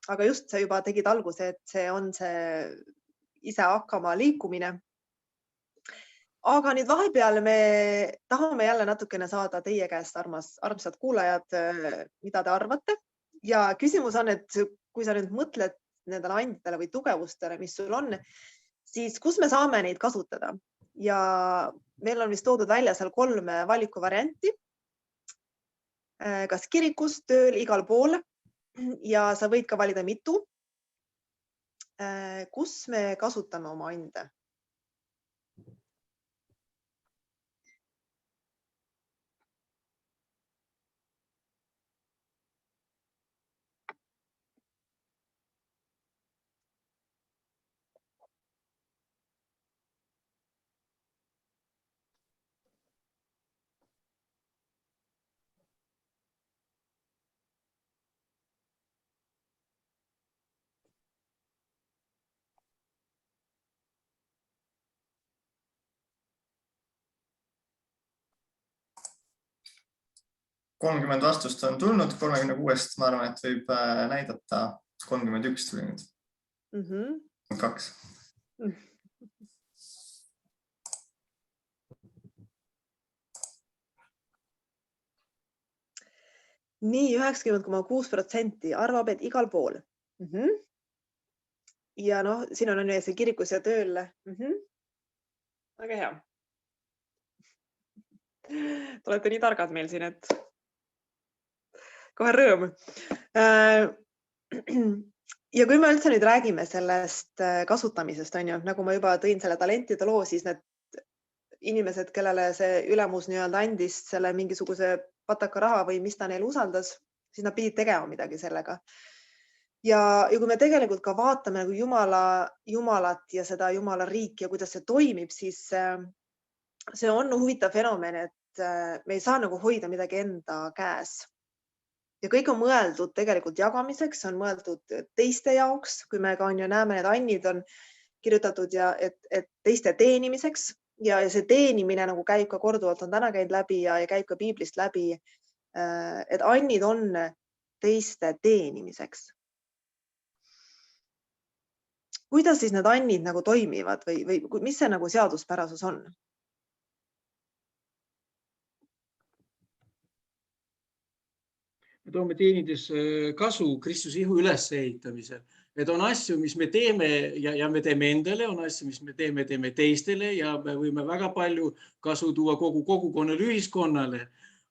Aga just sa juba tegid alguse, et see on see ise hakkama liikumine. Aga nüüd vahepeal me tahame jälle natukene saada teie käest, armsad kuulajad, mida te arvate. Ja küsimus on, et kui sa nüüd mõtled nendele andidele või tugevustele, mis sul on, siis kus me saame neid kasutada? Ja meil on vist toodud välja seal 3 valikuvarianti. Kas kirikus, tööl, igal pool. Ja sa võid ka valida mitu. Kus me kasutame oma ande? $30 vastust on tulnud, 36 ma arvan, et võib näidata 31 tuli nüüd. 2. Nii 90,6% arvab, et igal pool. Ja siin on see kirikus ja tööl. Väga hea. Te olete nii targad meil siin, et kohe rõõm. Ja kui me üldse nüüd räägime sellest kasutamisest, nagu ma juba tõin selle talentide loo, siis need inimesed, kellele see ülemus andis selle mingisuguse pataka raha või mis ta neil usaldas, siis nad pidid tegema midagi sellega. Ja kui me tegelikult ka vaatame nagu Jumalat ja seda Jumala riiki ja kuidas see toimib, siis see on huvitav fenomen, et me ei saa nagu hoida midagi enda käes. ja kõik on mõeldud tegelikult jagamiseks, on mõeldud teiste jaoks, kui me ka näeme, need annid on kirjutatud ja et teiste teenimiseks ja see teenimine nagu käib ka korduvalt, on täna käinud läbi ja käib ka piiblist läbi, et annid on teiste teenimiseks. Kuidas siis need annid nagu toimivad või mis see nagu seaduspärasus on? Me toome teenides kasu Kristuse ihu ülesehitamisel. Et on asju, mis me teeme ja me teeme endale, on asju, mis me teeme teistele ja me võime väga palju kasu tuua kogu kogukonnale, ühiskonnale.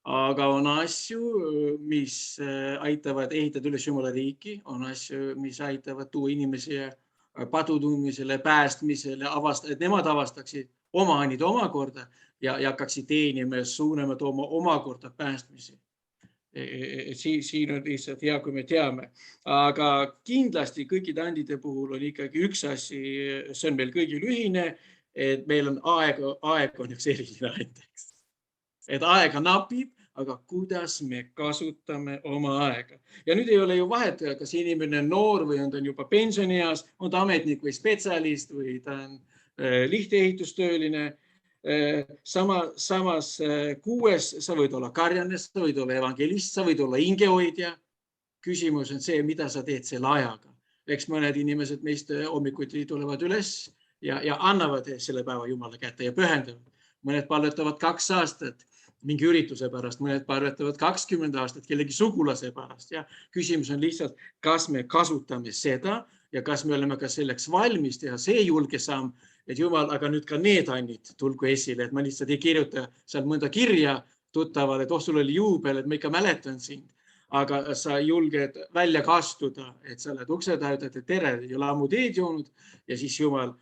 Aga on asju, mis aitavad ehitada üles Jumala riiki, on asju, mis aitavad tuua inimesi padutundmisele, päästmisele, et nemad avastaksid oma annid omakorda ja hakkaksid teenima ja suunama tooma omakorda päästmisi. Siin on lihtsalt hea, kui me teame. Aga kindlasti kõikide andide puhul on ikkagi üks asi, see on meil kõigil ühine, et meil on aeg on üks eriline andeks. Et aega napib, aga kuidas me kasutame oma aega. Ja nüüd ei ole ju vahet, kas inimene on noor või on ta juba pensionieas, on ta ametnik või spetsialist või ta on lihtehitustööline. Samas kuues sa võid olla karjanes, sa võid olla evangelist, sa võid olla hingehoidja. Küsimus on see, mida sa teed selle ajaga. Eks mõned inimesed meist hommikuti tulevad üles ja annavad selle päeva Jumala kätte ja pühendavad. Mõned palvetavad 2 aastat mingi ürituse pärast, mõned palvetavad 20 aastat kellegi sugulase pärast. Ja küsimus on lihtsalt, kas me kasutame seda ja kas me oleme ka selleks valmis teha see julge samm, et Jumal, aga nüüd ka need annid tulgu esile, et ma lihtsalt ei kirjuta seal mõnda kirja tuttavale, et sul oli juubel, et ma ikka mäletan sind. Aga sa julged välja kastuda, et sa oled ukse taha, et tere, ei ole ammu teed joonud ja siis Jumal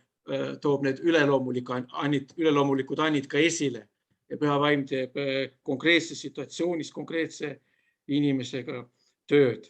toob need üleloomulikud annid ka esile. Ja Püha Vaim teeb konkreetses situatsioonis konkreetse inimesega tööd.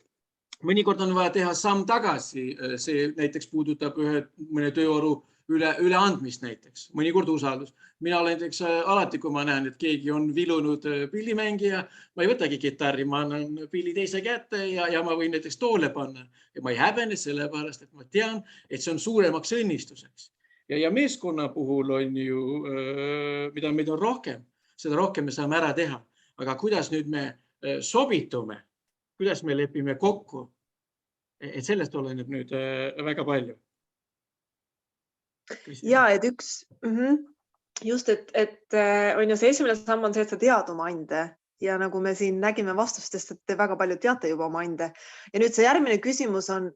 Mõnikord on vaja teha samm tagasi. See näiteks puudutab mõne tööoru üleandmist näiteks. Mõnikord usaldus. Mina olen näiteks alati, kui ma näen, et keegi on vilunud pillimängija, ma ei võtagi kitarri, ma annan pilli teise kätte ja ma võin näiteks toole panna. Ja ma ei häbene sellepärast, et ma tean, et see on suuremaks õnnistuseks. Ja meeskonna puhul on ju, mida meid on rohkem, seda rohkem me saame ära teha. Aga kuidas nüüd me sobitume, kuidas me lepime kokku, et sellest oleneb nüüd väga palju. Ja, et just, et on ju see esimene samm on see, et sa tead oma ande ja nagu me siin nägime vastustest, et te väga palju teate juba oma ande. Ja nüüd see järgmine küsimus on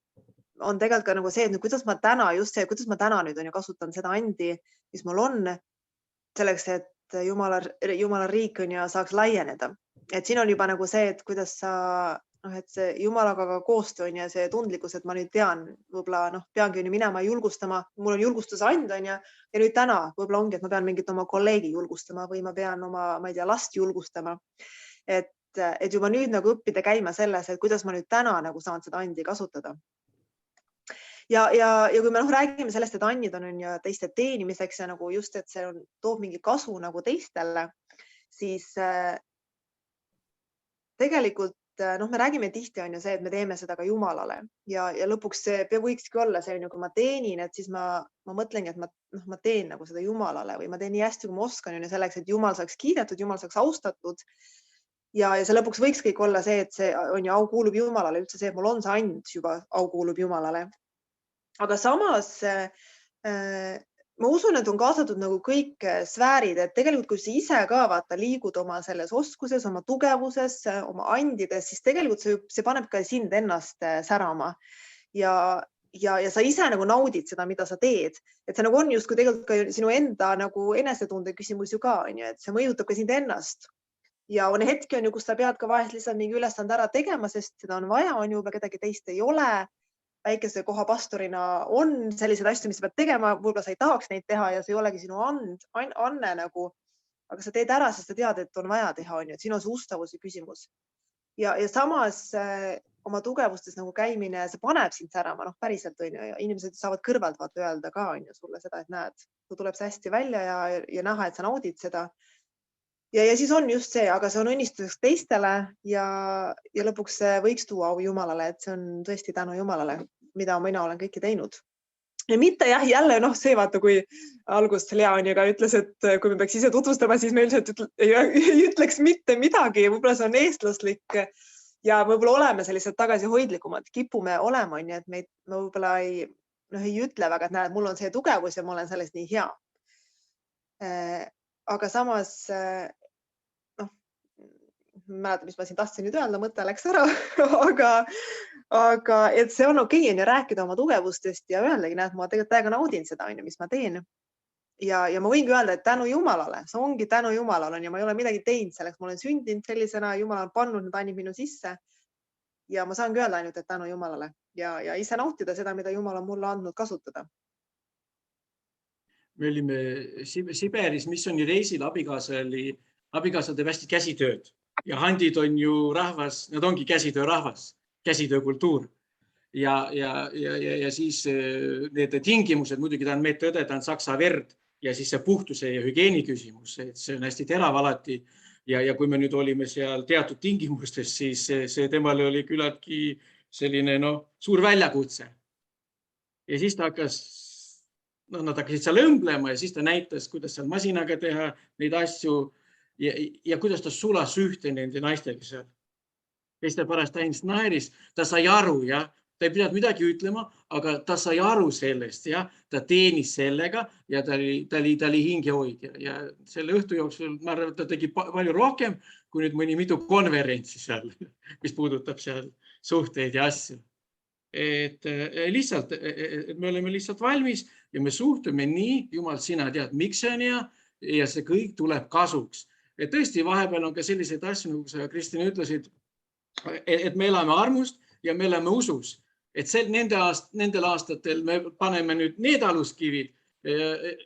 tegelikult ka nagu see, et kuidas ma täna nüüd on ju kasutan seda andi, mis mul on selleks, et Jumala riik on ja saaks laieneda. Et siin on juba nagu see, et kuidas sa, et see Jumalaga ka koostöö on ja see tundlikkus, et ma nüüd tean, võib-olla peangi minema julgustama, mul on julgustuse and on ja nüüd täna võib-olla ongi, et ma pean mingit oma kolleegi julgustama või ma pean oma, ma ei tea, last julgustama. Et juba nüüd nagu õppida käima selles, et kuidas ma nüüd täna nagu saan seda andi kasutada. Ja kui me räägime sellest, et annid on ja teiste teenimiseks ja nagu just, et see toob mingi kasu nagu teistele, siis tegelikult me räägime tihti on ju see, et me teeme seda ka Jumalale ja lõpuks see võikski olla see, kui ma teenin, et siis ma mõtlengi, et ma teen nagu seda Jumalale või ma teen nii hästi, kui ma oskan selleks, et Jumal saaks kiidetud, Jumal saaks austatud. Ja see lõpuks võiks kõik olla see, et see on ju au kuulub Jumalale, üldse see, et mul on see and juba au kuulub Jumalale. Aga samas ma usun, et on kaasatud nagu kõik sfäärid, et tegelikult kui sa ise ka vaata liigud oma selles oskuses, oma tugevuses, oma andides, siis tegelikult see paneb ka sind ennast särama ja sa ise nagu naudid seda, mida sa teed. Et see nagu on just kui tegelikult ka sinu enda nagu enesetunde küsimus ju ka on ju, et see mõjutab ka sind ennast. Ja on hetki on ju, kus sa pead ka vahest lihtsalt mingi ülesande ära tegema, sest seda on vaja, on ju, kedagi teist ei ole. Väikese koha pastorina on sellised asju, mis sa pead tegema, võib-olla sa ei tahaks neid teha ja see ei olegi sinu anne nagu, aga sa teed ära, sest sa tead, et on vaja teha, on ju, et sinu on see ustavuse küsimus. Ja samas oma tugevustes nagu käimine, see paneb sind särama, päriselt on ju, ja inimesed saavad kõrvalt vaata öelda ka on ju sulle seda, et näed, kui tuleb see hästi välja ja näha, et sa naudid seda. ja siis on just see, aga see on õnnistuseks teistele ja lõpuks võiks tuua au Jumalale, et see on tõesti tänu Jumalale, mida mina olen kõike teinud. Ja mitte jah, jälle see vaata, kui algust Lea Anja ütles, et kui me peaks ise tutvustama, siis me üldiselt ei ütleks mitte midagi, võib-olla see on eestlaslik ja võib-olla oleme sellised tagasihoidlikumad, kipume olema, et me võib-olla ei ütle väga, et näed, mul on see tugevus ja ma olen sellest nii hea. Aga samas, mäletan, mis ma siin tahtsin nüüd öelda, mõte läks ära, aga et see on okei, on rääkida oma tugevustest ja öeldagi, näed, ma tegelikult täiega naudin seda, mis ma teen. Ja ma võingi öelda, et tänu Jumalale, see ongi tänu Jumalale ja ma ei ole midagi teinud selleks, ma olen sündinud sellisena, Jumal on pannud need ainult minu sisse. Ja ma saangi öelda ainult, et tänu Jumalale ja ise nautida seda, mida Jumal on mulle andnud kasutada. Me olime Siberis missioonireisil, abikaasa teeb hästi käsitööd ja handid on ju rahvas, nad ongi käsitöö rahvas, käsitöökultuur. Ja siis need tingimused, muidugi ta on medõde, ta on saksa verd ja siis see puhtuse ja hügieeni küsimus, et see on hästi terav alati. Ja kui me nüüd olime seal teatud tingimustes, siis see temale oli küllaltki selline suur väljakutse. Ja siis ta nad hakkasid seal õmblema ja siis ta näitas, kuidas seal masinaga teha neid asju ja kuidas ta sulas ühte nende naistega seal. Teiste pärast ta ainult naeris, ta sai aru, jah, ta ei pidanud midagi ütlema, aga ta sai aru sellest, jah, ta teenis sellega ja ta oli hingehoidja ja selle õhtu jooksul, ma arvan, ta tegi palju rohkem kui nüüd mõni mitu konverentsi seal, mis puudutab seal suhteid ja asju. Et lihtsalt, et me oleme lihtsalt valmis ja me suhtume nii, Jumal, sina tead, miks see on ja see kõik tuleb kasuks. Et tõesti, vahepeal on ka selliseid asju, nagu sa, Kristina, ütlesid, et me elame armust ja me elame usus. Et nendel aastatel me paneme nüüd need aluskivid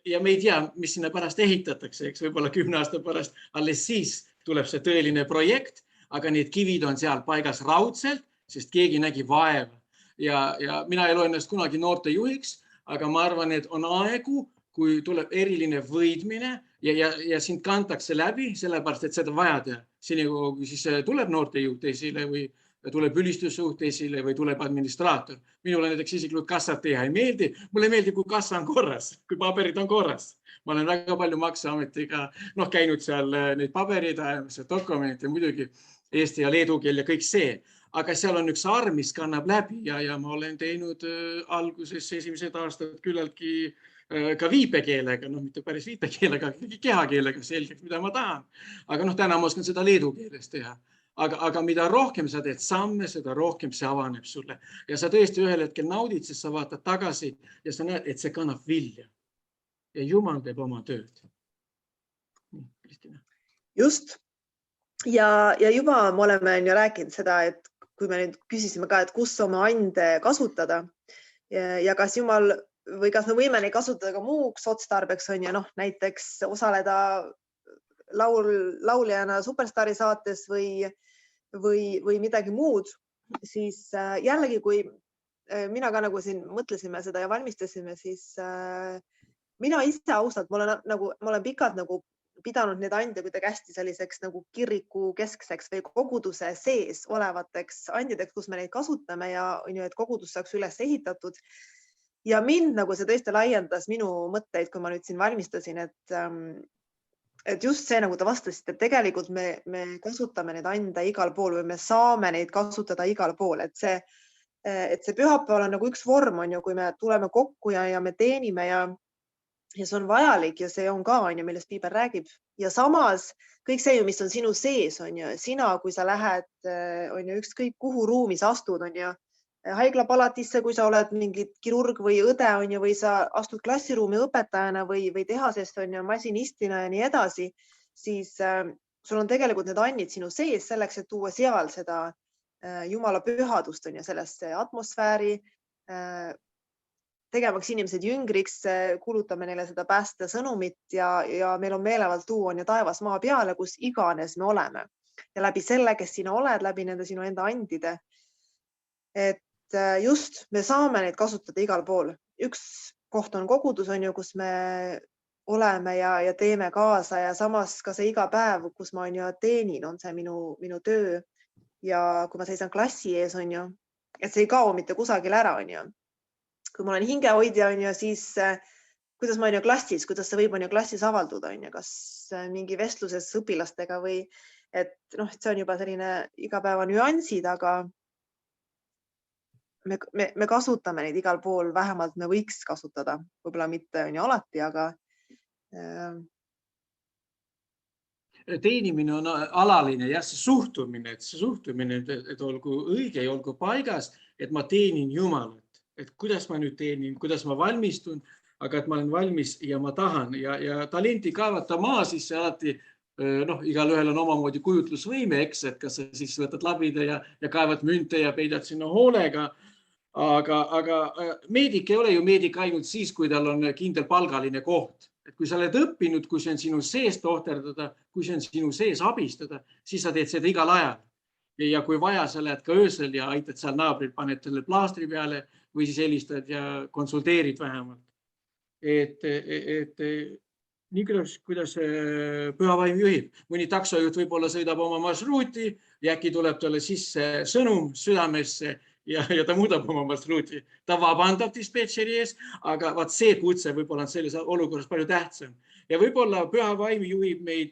ja me ei tea, mis sinna pärast ehitatakse, eks võib-olla 10 aasta pärast, alles siis tuleb see tõeline projekt, aga need kivid on seal paigas raudselt, sest keegi nägi vaeva. Ja mina ei loe ennast kunagi noorte juhiks, aga ma arvan, et on aegu, kui tuleb eriline võidmine ja sind kantakse läbi, sellepärast, et seda vaja teha. Kui siis tuleb noorte juht esile või tuleb ülistusjuht esile või tuleb administraator. Minule näiteks isiklikult kassat teha ei meeldi. Mulle ei meeldi, kui kassa on korras, kui paberid on korras. Ma olen väga palju makseametiga käinud seal neid paberid, dokumente, muidugi eesti ja leedu keel ja kõik see. Aga seal on üks arm, mis kannab läbi ja ma olen teinud alguses esimesed aastad küllaltki ka viipekeelega, mitte päris viipekeelega, aga kehakeelega selgeks, mida ma tahan. Aga täna ma oskan seda leedu keeles teha. Aga mida rohkem sa teed samme, seda rohkem see avaneb sulle. Ja sa tõesti ühel hetkel naudid, sest sa vaatad tagasi ja sa näed, et see kannab vilja. Ja Jumal teeb oma tööd. Kristina. Just. Ja juba me oleme rääkinud seda, et kui me nüüd küsisime ka, et kus oma ande kasutada ja kas Jumal või kas me võime neid kasutada ka muuks otstarbeks on ja näiteks osaleda lauljana Superstaari saates või midagi muud, siis jällegi, kui mina ka siin mõtlesime seda ja valmistasime, siis mina ise ausalt, ma olen pikalt pidanud need ande kuidagi hästi selliseks kiriku keskseks või koguduse sees olevateks andideks, kus me neid kasutame ja et kogudus saaks üles ehitatud. Ja mind see tõesti laiendas minu mõtteid, kui ma nüüd siin valmistasin, et just see, nagu te vastasite, et tegelikult me kasutame neid ande igal pool või me saame neid kasutada igal pool, et see pühapäeval on üks vorm, kui me tuleme kokku ja me teenime ja see on vajalik ja see on ka, millest Piibel räägib. Ja samas kõik see, mis on sinu sees, sina, kui sa lähed, ükskõik kuhu ruumi sa astud, haiglapalatisse, kui sa oled mingid kirurg või õde, või sa astud klassiruumi õpetajana või tehasest, masinistina ja nii edasi, siis sul on tegelikult need andid sinu sees selleks, et tuua seal seda Jumala pühadust, sellesse atmosfääri, tegemaks inimesed jüngriks, kulutame neile seda pääste sõnumit ja meil on meelevalt tuua taevas maa peale, kus iganes me oleme. Ja läbi selle, kes sina oled, läbi nende sinu enda andide. Et just me saame neid kasutada igal pool. Üks koht on kogudus, kus me oleme ja teeme kaasa ja samas ka see iga päev, kus ma teenin, on see minu töö. Ja kui ma seisan klassi ees, et see ei kao mitte kusagil ära, kui ma olen hingehoidja, siis kuidas ma klassis, kuidas see võib klassis avalduda, kas mingi vestluses õpilastega või et see on juba selline igapäeva nüansid, aga me kasutame neid igal pool, vähemalt me võiks kasutada, võib-olla mitte alati, aga teenimine on alaline ja see suhtumine, et olgu õige ja olgu paigas, et ma teenin Jumalat, et kuidas ma nüüd teenin, kuidas ma valmistun, aga et ma olen valmis ja ma tahan ja talenti kaevata maa sisse alati, igal ühel on omamoodi kujutlusvõime, eks, et kas sa siis võtad labida ja kaevad münte ja peidad sinna hoolega, aga meedik ei ole ju meedik ainult siis, kui tal on kindel palgaline koht. Et kui sa oled õppinud, kui see on sinu sees tohterdada, kui see on sinu sees abistada, siis sa teed seda igal ajal. Ja kui vaja, sa lähed ka öösel ja aitad seal naabril, paned talle plaastri peale või siis helistad ja konsulteerid vähemalt. Et nii kuidas püha vaim juhib. Mõni taksojuht võib-olla sõidab oma marsruuti ja äkki tuleb talle sisse sõnum südamesse ja ta muudab oma marsruuti. Ta vabandab dispetšeri ees, aga vaat see kutse võib-olla on selles olukorras palju tähtsam. Ja võib-olla püha vaim juhib meid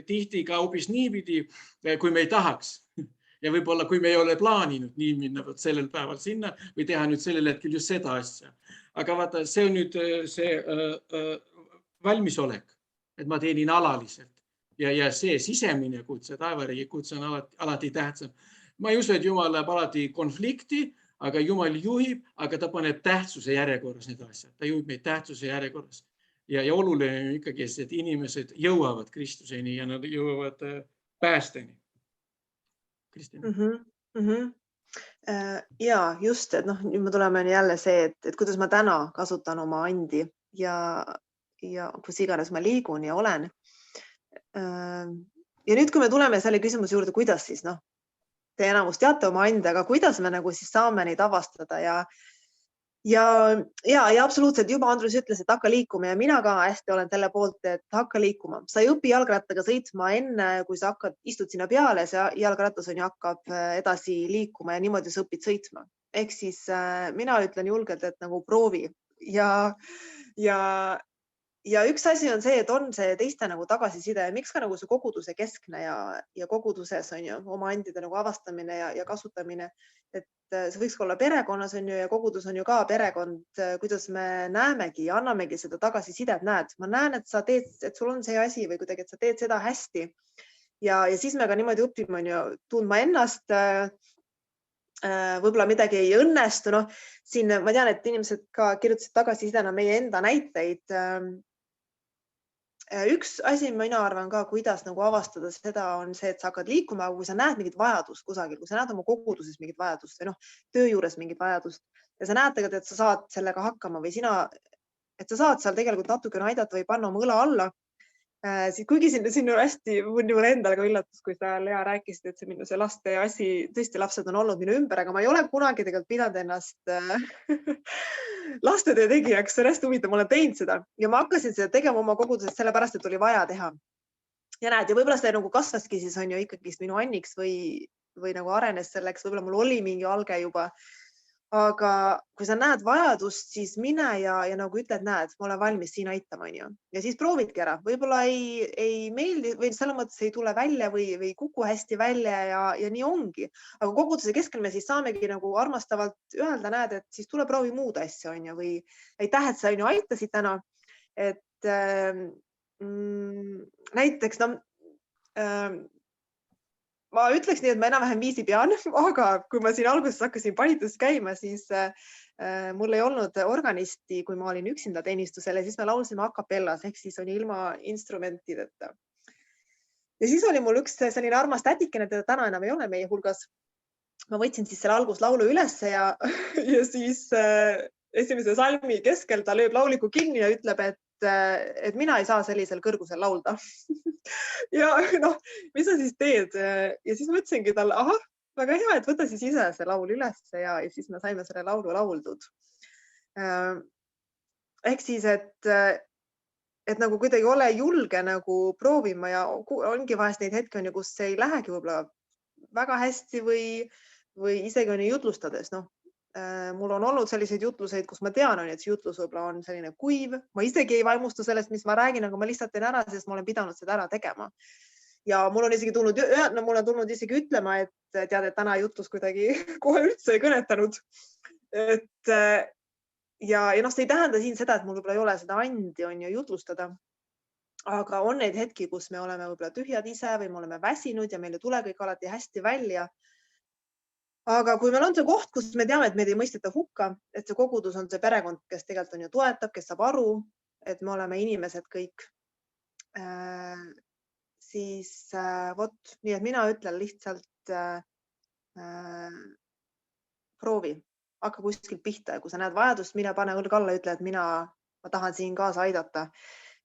tihti ka hoopis niipidi, kui me ei tahaks. Ja võib-olla, kui me ei ole plaaninud nii minna sellel päeval sinna või teha nüüd sellel hetkel just seda asja. Aga vaata, see on nüüd see valmisolek, et ma teenin alaliselt ja see sisemine kutse, taevariigi kutse on alati tähtsam. Ma ei usu, et Jumal läheb alati konflikti, aga Jumal juhib, aga ta paneb tähtsuse järjekorras need asjad. Ta juhib meid tähtsuse järjekorras. Ja oluline on ikkagi, et inimesed jõuavad Kristuseni ja nad jõuavad päästeni. Kristina. Ja just, et nüüd me tuleme jälle see, et kuidas ma täna kasutan oma andi ja kus iganes ma liigun ja olen. Ja nüüd, kui me tuleme selle küsimuse juurde, kuidas siis, te enamus teate oma ande, aga kuidas me siis saame neid avastada ja absoluutselt juba Andrus ütles, et hakka liikuma ja mina ka hästi olen selle poolt, et hakka liikuma. Sa ei õpi jalgrattaga sõitma enne, kui sa istud sinna peale, see jalgratas hakkab edasi liikuma ja niimoodi sa õpid sõitma. Ehk siis mina ütlen julgelt, et nagu proovi ja üks asi on see, et on see teiste nagu tagasiside ja miks ka nagu see koguduse keskne ja koguduses on ju oma andide nagu avastamine ja kasutamine, et see võiks olla perekonnas on ju ja kogudus on ju ka perekond, kuidas me näemegi ja annamegi seda tagasisidet, näed, ma näen, et sa teed, et sul on see asi või kuidagi, et sa teed seda hästi ja siis me ka niimoodi õpime on ju tundma ennast, võib-olla midagi ei õnnestu, siin ma tean, et inimesed ka kirjutasid tagasisidena meie enda näiteid. Üks asi, mina arvan ka, kuidas nagu avastada seda on see, et sa hakkad liikuma, kui sa näed mingit vajadust kusagil, kui sa näed oma koguduses mingit vajadust või töö juures mingit vajadust ja sa näed tegelikult, et sa saad sellega hakkama või et sa saad seal tegelikult natukene aidata või panna oma õla alla. Kuigi siin on hästi mulle endale ka üllatus, kui sa Lea rääkisid, et see laste asi, tõesti lapsed on olnud minu ümber, aga ma ei ole kunagi tegelikult pidanud ennast lastetöö tegijaks, see on hästi huvitav, ma olen teinud seda ja ma hakkasin seda tegema oma koguduses sellepärast, et oli vaja teha. Ja näed, ja võib-olla see nagu kasvaski siis on ju ikkagi minu anniks või nagu arenes selleks, võib-olla mul oli mingi alge juba. Aga kui sa näed vajadust, siis mine ja nagu ütled, näed, ma olen valmis siin aitama. Ja siis proovidki ära. Võib-olla ei meeldi või selles mõttes ei tule välja või kuku hästi välja ja nii ongi. Aga koguduse keskel me siis saamegi nagu armastavalt öelda, näed, et siis tule proovi muud asja või aitäh, et sa aitasid täna. Et näiteks ma ütleks nii, et ma enam-vähem viisi pean, aga kui ma siin alguses hakkasin panitus käima, siis mul ei olnud organisti, kui ma olin üksinda teenistusele, siis me laulsime a cappellas, ehk siis on ilma instrumentideta. Ja siis oli mul üks selline armas tätikene, teda täna enam ei ole meie hulgas. Ma võtsin siis selle alguslaulu ülesse ja siis esimese salmi keskel ta lööb lauliku kinni ja ütleb, et mina ei saa sellisel kõrgusel laulda. Ja mis sa siis teed? Ja siis mõtlesingi talle, väga hea, et võta siis ise see laul üles ja siis me saime selle laulu lauldud. Ehk siis, et et nagu kuidagi ole julge nagu proovima ja ongi vahest neid hetki on ju, kus see ei lähegi võib-olla väga hästi või isegi on jutlustades. Mul on olnud selliseid jutluseid, kus ma tean, et see jutlus võib-olla on selline kuiv. Ma isegi ei vaimustu sellest, mis ma räägin, aga ma lihtsalt teen ära, sest ma olen pidanud seda ära tegema. Ja mul on isegi tulnud isegi ütlema, et tead, et täna jutlus kuidagi kohe üldse ei kõnetanud. Ja see ei tähenda siin seda, et mul võib-olla ei ole seda andi on ju jutlustada. Aga on neid hetki, kus me oleme võib-olla tühjad ise või me oleme väsinud ja meil ei tule kõik alati hästi välja. Aga kui meil on see koht, kus me teame, et meid ei mõisteta hukka, et see kogudus on see perekond, kes tegelikult on ju toetab, kes saab aru, et me oleme inimesed kõik, siis vot, nii et mina ütlen lihtsalt proovi, hakka kuskilt pihta ja kui sa näed vajadust, mine pane õlg alla, ütle, et ma tahan siin kaasa aidata.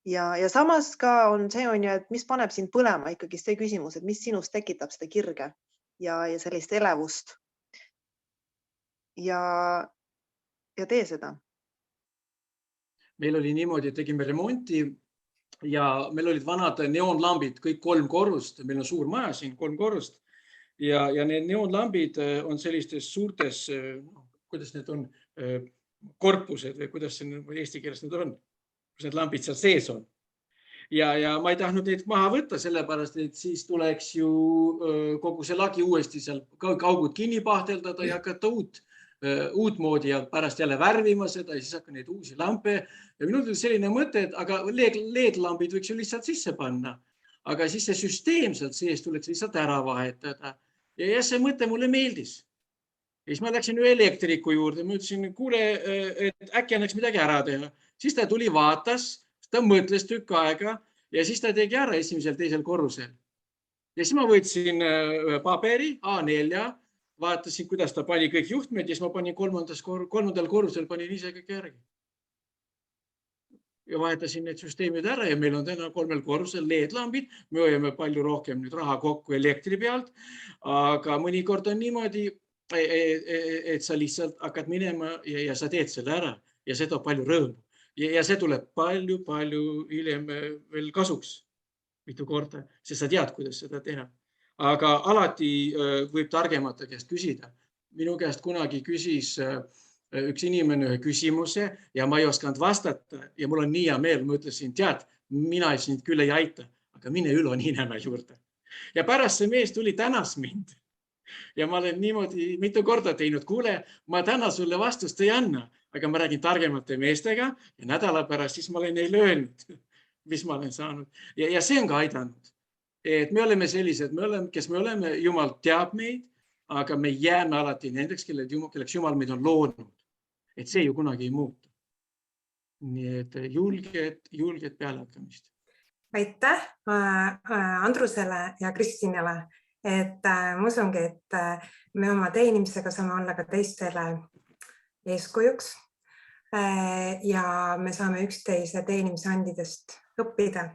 Ja samas ka on see, et mis paneb sind põlema ikkagi see küsimus, et mis sinust tekitab seda kirge ja sellist elevust. Ja tee seda. Meil oli niimoodi, et tegime remonti ja meil olid vanad neonlambid, kõik 3 korrust. Meil on suur maja siin, 3 korrust. Ja need neonlambid on sellistes suurtes, kuidas need on, korpused või kuidas eesti keeles need on, kus need lambid seal sees on. Ja ma ei tahtnud neid maha võtta, sellepärast, et siis tuleks ju kogu see lagi uuesti seal kaugud kinni pahteldada ja hakata uut moodi ja pärast jälle värvima seda ja siis hakka neid uusi lampe. Ja minul tuli selline mõte, et aga LED-lambid võiks ju lihtsalt sisse panna. Aga siis see süsteem sealt sees tuleks lihtsalt ära vahetada. Ja see mõte mulle meeldis. Ja siis ma läksin elektriku juurde, ma ütlesin, kuule, et äkki annaks midagi ära teha. Siis ta tuli vaatas, ta mõtles tükk aega ja siis ta tegi ära esimesel teisel korrusel. Ja siis ma võtsin paberi A4, vaatasin, kuidas ta pani kõik juhtmed ja siis ma panin 3. korrusel panin ise kõik järgi. Ja vahetasin need süsteemid ära ja meil on täna 3. korrusel LED-lambid. Me hoiame palju rohkem nüüd raha kokku elektri pealt, aga mõnikord on niimoodi, et sa lihtsalt hakkad minema ja sa teed selle ära ja see toob palju rõõmu. Ja see tuleb palju hiljem veel kasuks mitu korda, sest sa tead, kuidas seda teha. Aga alati võib targemate käest küsida. Minu käest kunagi küsis üks inimene ühe küsimuse ja ma ei osanud vastata ja mul on nii hea meel, ma ütlesin, tead, mina sind küll ei aita, aga mine Ülo Niinemäe juurde. Ja pärast see mees tuli tänas mind. Ja ma olen niimoodi mitu korda teinud, kuule, ma täna sulle vastust ei anna, aga ma räägin targemate meestega ja nädala pärast siis ma olen neile öelnud, mis ma olen saanud. Ja see on ka aidanud. Et me oleme sellised, kes me oleme, Jumal teab meid, aga me jääme alati nendeks, kelleks Jumal meid on loonud. Et see ju kunagi ei muutu. Nii et julged pealehakkamist. Aitäh Andrusele ja Kristinale, et ma usungi, et me oma teenimisega saame olla ka teistele eeskujuks ja me saame üksteise teenimisandidest õppida.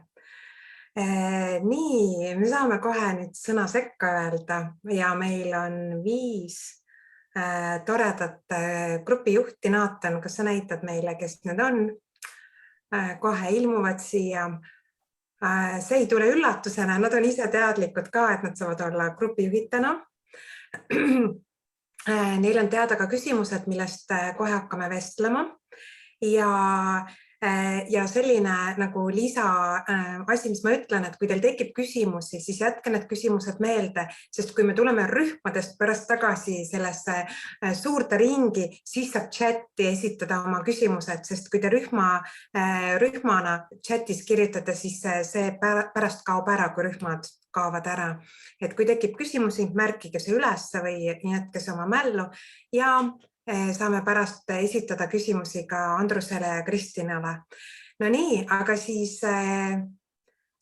Nii, me saame kohe nüüd sõna sekka öelda ja meil on 5 toredat grupijuhti. Naatan, kas sa näitad meile, kes need on? Kohe ilmuvad siia. See ei tule üllatusena, nad on ise teadlikud ka, et nad saavad olla grupijuhid täna. Neil on teada ka küsimused, millest kohe hakkame vestlema ja selline nagu lisa asi, mis ma ütlen, et kui teil tekib küsimusi, siis jätke need küsimused meelde, sest kui me tuleme rühmadest pärast tagasi sellesse suurde ringi, siis saab chati esitada oma küsimused, sest kui te rühmana chatis kirjutate, siis see pärast kaob ära, kui rühmad kaovad ära. Et kui tekib küsimusi, märkige see üles või jätke see oma mällu ja saame pärast esitada küsimusi ka Andrusele ja Kristinale. No nii, aga siis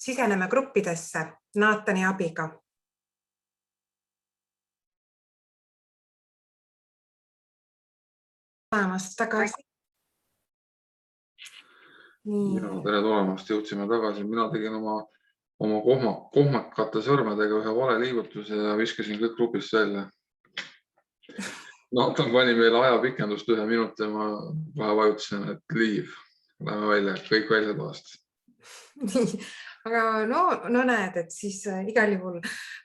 siseneme gruppidesse Naatani abiga. Tulemast tagasi. Tere tulemast, jõudsime tagasi. Mina tegin oma kohmakate sõrmedega ühe vale liigutuse ja viskasin kõik grupist välja. Naatan pani meile ajapikendust 1 minuti ja ma kohe vajutasin, et leave. Läheme välja, kõik välja toast. Nii, aga no näed, et siis igal juhul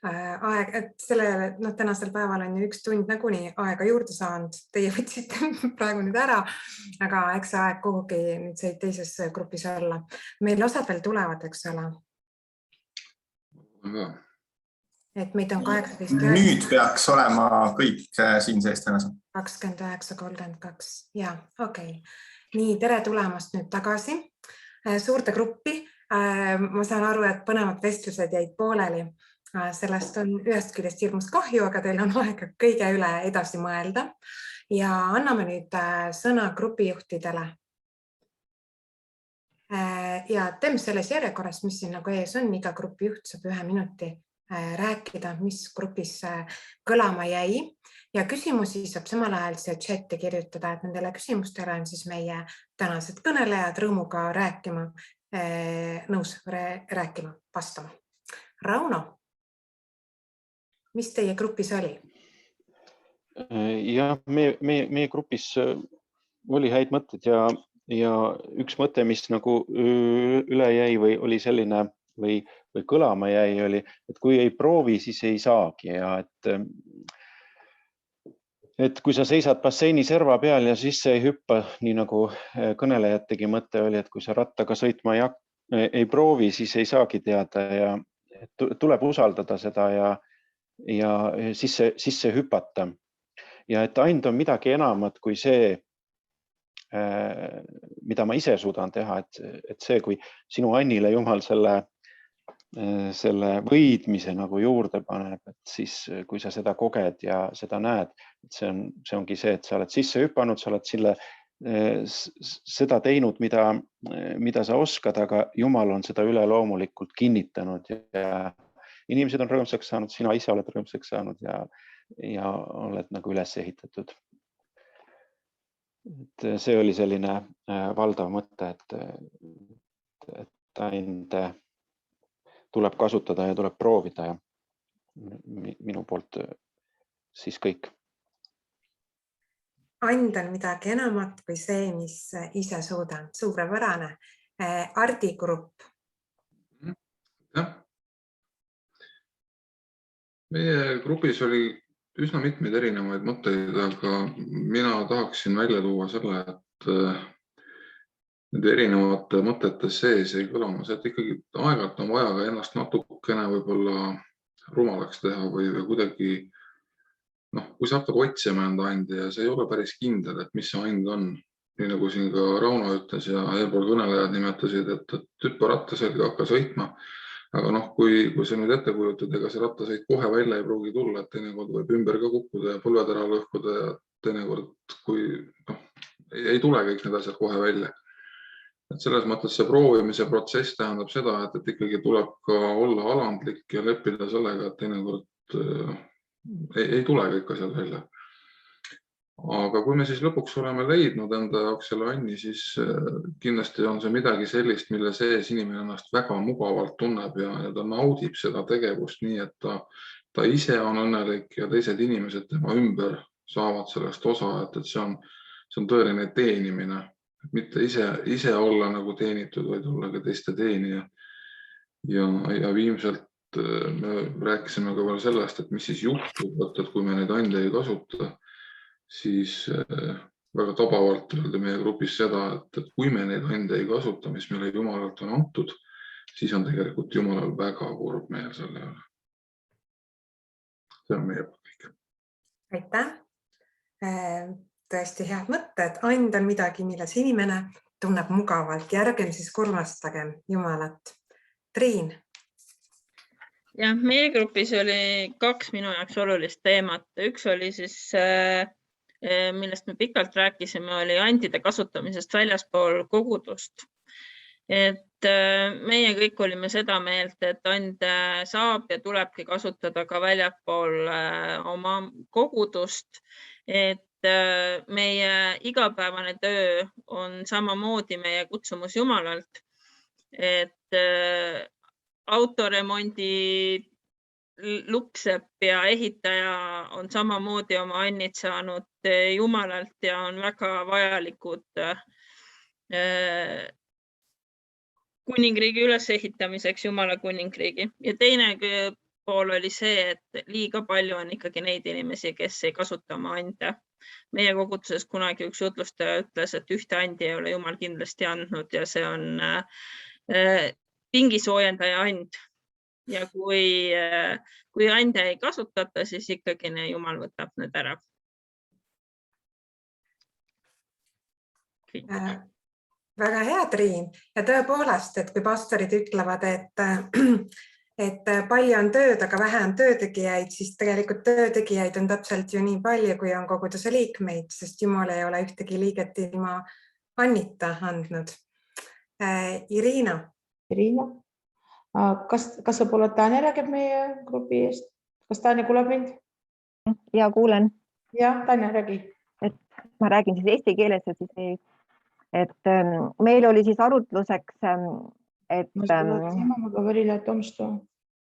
aeg, et sellele, tänasel päeval on ju 1 tund nagunii aega juurde saanud. Teie võtsite praegu nüüd ära, aga eks see aeg kuhugi nüüd said teises grupis olla. Meil osad veel tulevad, eks ole. Et meid on 18. Nüüd peaks olema kõik siin sees tänasel. 29.32. Ja, okei. Nii, tere tulemast nüüd tagasi suurde gruppi. Ma saan aru, et põnevad vestlused jäid pooleli. Sellest on ühest küljest hirmus kahju, aga teil on aega kõige üle edasi mõelda. Ja anname nüüd sõna grupijuhtidele. Ja teeme selles järjekorras, mis siin nagu ees on. Iga grupijuht saab 1 minuti rääkida, mis grupis kõlama jäi. Ja küsimusi saab samal ajal siia chati kirjutada, et nendele küsimustele on siis meie tänased kõnelejad rõõmuga nõus rääkima, vastama. Rauno, mis teie grupis oli? Ja meie grupis oli häid mõtted ja üks mõte, mis nagu üle jäi või oli selline või kõlama jäi, oli, et kui ei proovi, siis ei saagi ja et kui sa seisad basseini serva peal ja sisse ei hüppa, nii nagu kõnelejategi mõte oli, et kui sa rattaga sõitma ei proovi, siis ei saagi teada ja tuleb usaldada seda ja sisse hüpata. Ja et and on midagi enamat kui see, mida ma ise suudan teha, et see, kui sinu Annile Jumal selle võidmise nagu juurde paneb, et siis kui sa seda koged ja seda näed, et see ongi see, et sa oled sisse hüpanud, sa oled seda teinud, mida sa oskad, aga Jumal on seda üleloomulikult kinnitanud ja inimesed on rõõmsaks saanud, sina ise oled rõõmsaks saanud ja oled nagu üles ehitatud. Et see oli selline valdav mõte, et ainult tuleb kasutada ja tuleb proovida ja minu poolt siis kõik. And on midagi enamat kui see, mis ise suudan. Suurepärane. Ardi grupp. Meie grupis oli üsna mitmeid erinevaid mõtteid, aga mina tahaksin välja tuua selle, et nende erinevate mõtete sees ei kõlamas, et ikkagi aegalt on vaja ka ennast natukene võib-olla rumalaks teha või kuidagi, kui sa hakkad otsima enda andi ja see ei ole päris kindel, et mis see and on. Nii nagu siin ka Rauno ütles ja eelpool kõnelejad nimetasid, et hüppa rattaselga, hakka sõitma. Aga kui sa nüüd ette kujutad, ega see rattasõit kohe välja ei pruugi tulla, et teinekord võib ümber ka kukkuda ja põlved ära lõhkuda ja teinekord, kui ei tule kõik need asjad kohe välja. Et selles mõttes see proovimise protsess tähendab seda, et ikkagi tuleb ka olla alandlik ja leppida sellega, et teinekord ei tule kõik asjad välja. Aga kui me siis lõpuks oleme leidnud enda jaoks selle anni, siis kindlasti on see midagi sellist, mille sees inimene ennast väga mugavalt tunneb ja ta naudib seda tegevust nii, et ta ise on õnnelik ja teised inimesed tema ümber saavad sellest osa, et see on tõeline teenimine. Mitte ise olla nagu teenitud, vaid olla ka teiste teenija. Ja viimselt me rääkisime ka veel sellest, et mis siis juhtub, et kui me neid ande ei kasuta, siis väga tabavalt öelda meie grupis seda, et kui me neid ande ei kasuta, mis meile Jumalalt on antud, siis on tegelikult Jumalal väga kurb meel selle üle. See on meie kõik. Aitäh! Tõesti head mõtted. And on midagi, milles inimene tunneb mugavalt. Järgem siis kurvastagem Jumalat. Triin. Ja, meie grupis oli 2 minu jaoks olulist teemat. Üks oli siis, millest me pikalt rääkisime, oli andide kasutamisest väljaspool kogudust. Et meie kõik olime seda meelt, et ande saab ja tulebki kasutada ka väljaspool oma kogudust. Et meie igapäevane töö on samamoodi meie kutsumus Jumalalt, et autoremondi luksepp ja ehitaja on samamoodi oma annid saanud Jumalalt ja on väga vajalikud kuningriigi ülesehitamiseks, Jumala kuningriigi. Ja teine pool oli see, et liiga palju on ikkagi neid inimesi, kes ei kasuta oma ande. Meie koguduses kunagi üks jutlustaja ütles, et ühte andi ei ole Jumal kindlasti andnud ja see on pingisoojendaja and. Ja kui ande ei kasutata, siis ikkagi Jumal võtab need ära. Väga hea, Triin. Ja tõepoolest, et kui pastorid ütlevad, et palju on tööd, aga vähe on töötegijaid, siis tegelikult töötegijaid on täpselt ju nii palju, kui on koguduse liikmeid, sest Jumal ei ole ühtegi liiget ilma Annita andnud. Irina. Irina. Kas võib-olla Tanja räägib meie grupi eest? Kas Tanja kuuleb mind? Ja kuulen. Ja, Tanja räägi. Ma räägin siis eesti keeles, et meil oli siis arutluseks,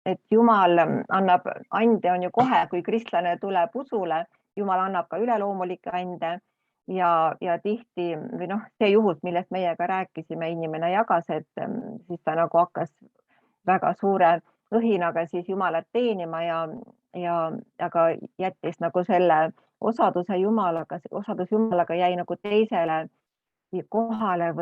et Jumal annab ande on ju kohe, kui kristlane tuleb usule, Jumal annab ka üleloomulikke ande ja tihti või see juhus, millest meiega rääkisime, inimene jagas, et siis ta nagu hakkas väga suure õhinaga siis Jumalat teenima aga jättis nagu selle osadus Jumalaga jäi nagu teisele kohale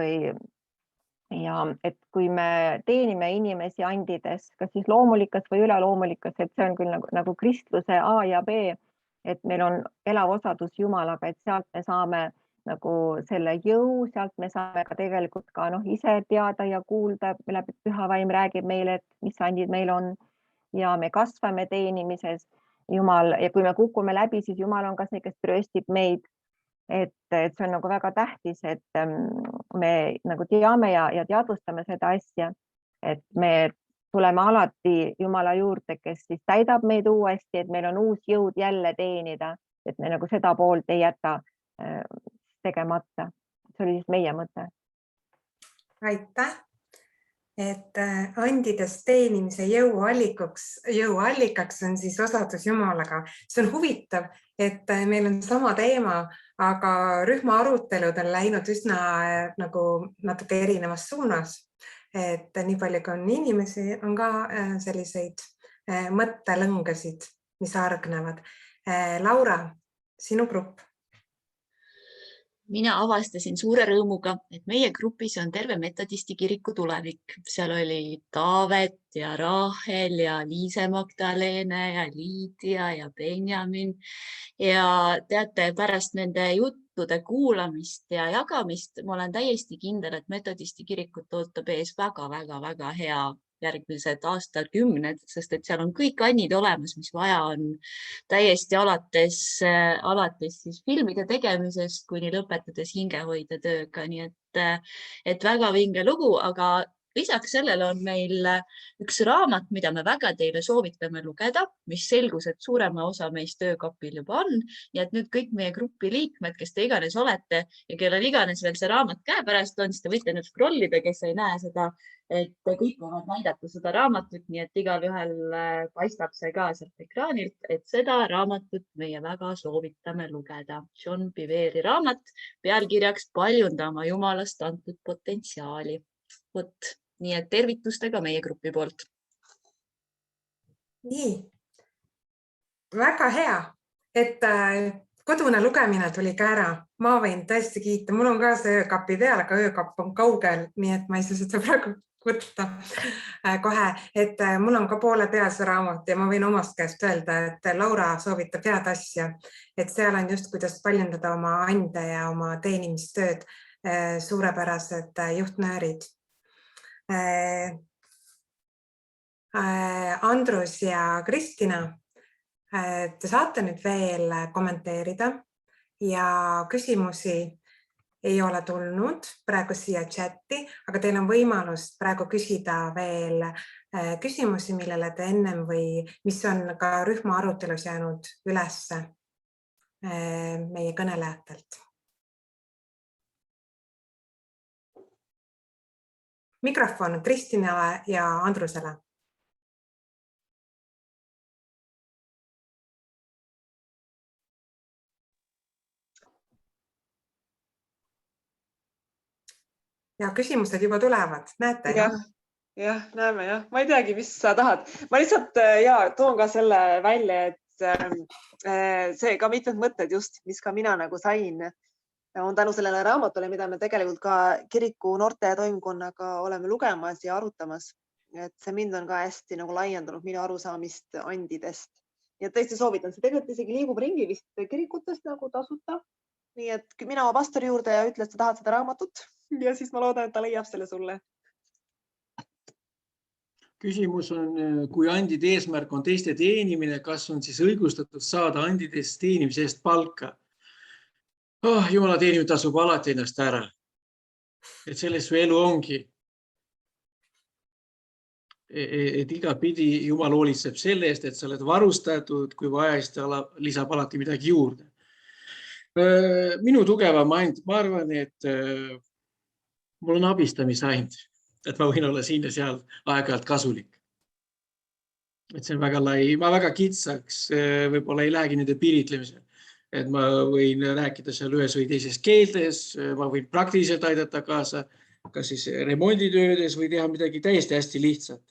ja et kui me teenime inimesi andides, kas siis loomulikas või üleloomulikas, et see on küll nagu kristluse A ja B, et meil on elav osadus Jumalaga, et sealt me saame nagu selle jõu, sealt me saame ka tegelikult ka ise teada ja kuulda, läbi Püha Vaim räägib meile, et mis andid meil on ja me kasvame teenimises Jumal ja kui me kukume läbi, siis Jumal on ka see, kes trööstib meid. Et see on nagu väga tähtis, et me nagu teame ja teadvustame seda asja, et me tuleme alati Jumala juurde, kes siis täidab meid uuesti, et meil on uus jõud jälle teenida, et me nagu seda poolt ei jäta tegemata. See oli siis meie mõte. Aitäh, et andides teenimise jõuallikaks on siis osadus Jumalaga. See on huvitav, et meil on sama teema, aga rühma arutelud on läinud üsna nagu natuke erinevas suunas. Et nii palju kui on inimesi, on ka selliseid mõttelõngasid, mis hargnevad. Laura, sinu grupp. Mina avastasin suure rõõmuga, et meie grupis on terve metodisti kiriku tulevik. Seal oli Taavet ja Rahel ja Liise Magdalene ja Liidia ja Benjamin. Ja teate, pärast nende juttude kuulamist ja jagamist, ma olen täiesti kindel, et metodisti kirikut ootab ees väga hea järgmised aastakümned, sest et seal on kõik annid olemas, mis vaja on täiesti alates siis filmide tegemisest kuni lõpetades hingehoidja tööga. Nii et väga vinge lugu, aga lisaks sellele on meil üks raamat, mida me väga teile soovitame lugeda, mis selgus, et suurema osa meist töökapil juba on. Ja et nüüd kõik meie grupi liikmed, kes te iganes olete ja kellel iganes veel see raamat käepärast on, siis te võite nüüd scrollida, kes ei näe seda, et kõik võivad näidata seda raamatut, nii et igal ühel paistab see ka sealt ekraanilt, et seda raamatut meie väga soovitame lugeda. John Bevere raamat pealkirjaks Paljundama Jumalast antud potentsiaali. Võt, nii et tervitustega meie grupi poolt. Nii, väga hea, et kodune lugemine tuli ka ära. Ma võin tõesti kiita, mul on ka see öökapi peal, aga öökapp on kaugel, nii et ma ei saa seda praegu võtta kohe, et mul on ka poole peal see raamat ja ma võin omast käest öelda, et Laura soovitab head asja, et seal on just, kuidas paljundada oma ande ja oma teenimistööd, suurepärased juhtnöörid. Andrus ja Kristina, te saate nüüd veel kommenteerida ja küsimusi ei ole tulnud praegu siia chatti, aga teil on võimalus praegu küsida veel küsimusi, millele te ennem või mis on ka rühma arutelus jäänud ülesse meie kõnelejatelt. Mikrofon Kristinale ja Andrusele. Ja küsimused juba tulevad, näete jah? Jah, näeme jah. Ma ei teagi, mis sa tahad. Ma lihtsalt toon ka selle välja, et see ka mitmed mõtted just, mis ka mina nagu sain, on tänu sellele raamatule, mida me tegelikult ka kiriku noorte toimkonnaga oleme lugemas ja arutamas. Et see mind on ka hästi nagu laiendanud minu arusaamist andidest. Nii et tõesti soovitan, see tegelikult isegi liigub ringi vist kirikutest nagu tasuta. Nii et mina oma pastori juurde ja ütlen, et sa tahad seda raamatut ja siis ma loodan, et ta leiab selle sulle. Küsimus on, kui andide eesmärk on teiste teenimine, kas on siis õigustatud saada andidest teenimise eest palka? Jumala teenimine tasub alati ennast ära. Et selles su elu ongi. Et igapidi Jumal hoolitseb selle eest, et sa oled varustatud, kui vaja, siis ta lisab alati midagi juurde. Minu tugevam and, ma arvan, et mul on abistamisand, et ma võin olla siin ja seal aeg-ajalt kasulik. Et see on väga lai, ma väga kitsaks, võib-olla ei lähegi nende piiritlemisel. Et ma võin rääkida seal ühes või teises keeltes, ma võin praktiliselt aidata kaasa, kas siis remonditöödes või teha midagi täiesti hästi lihtsalt.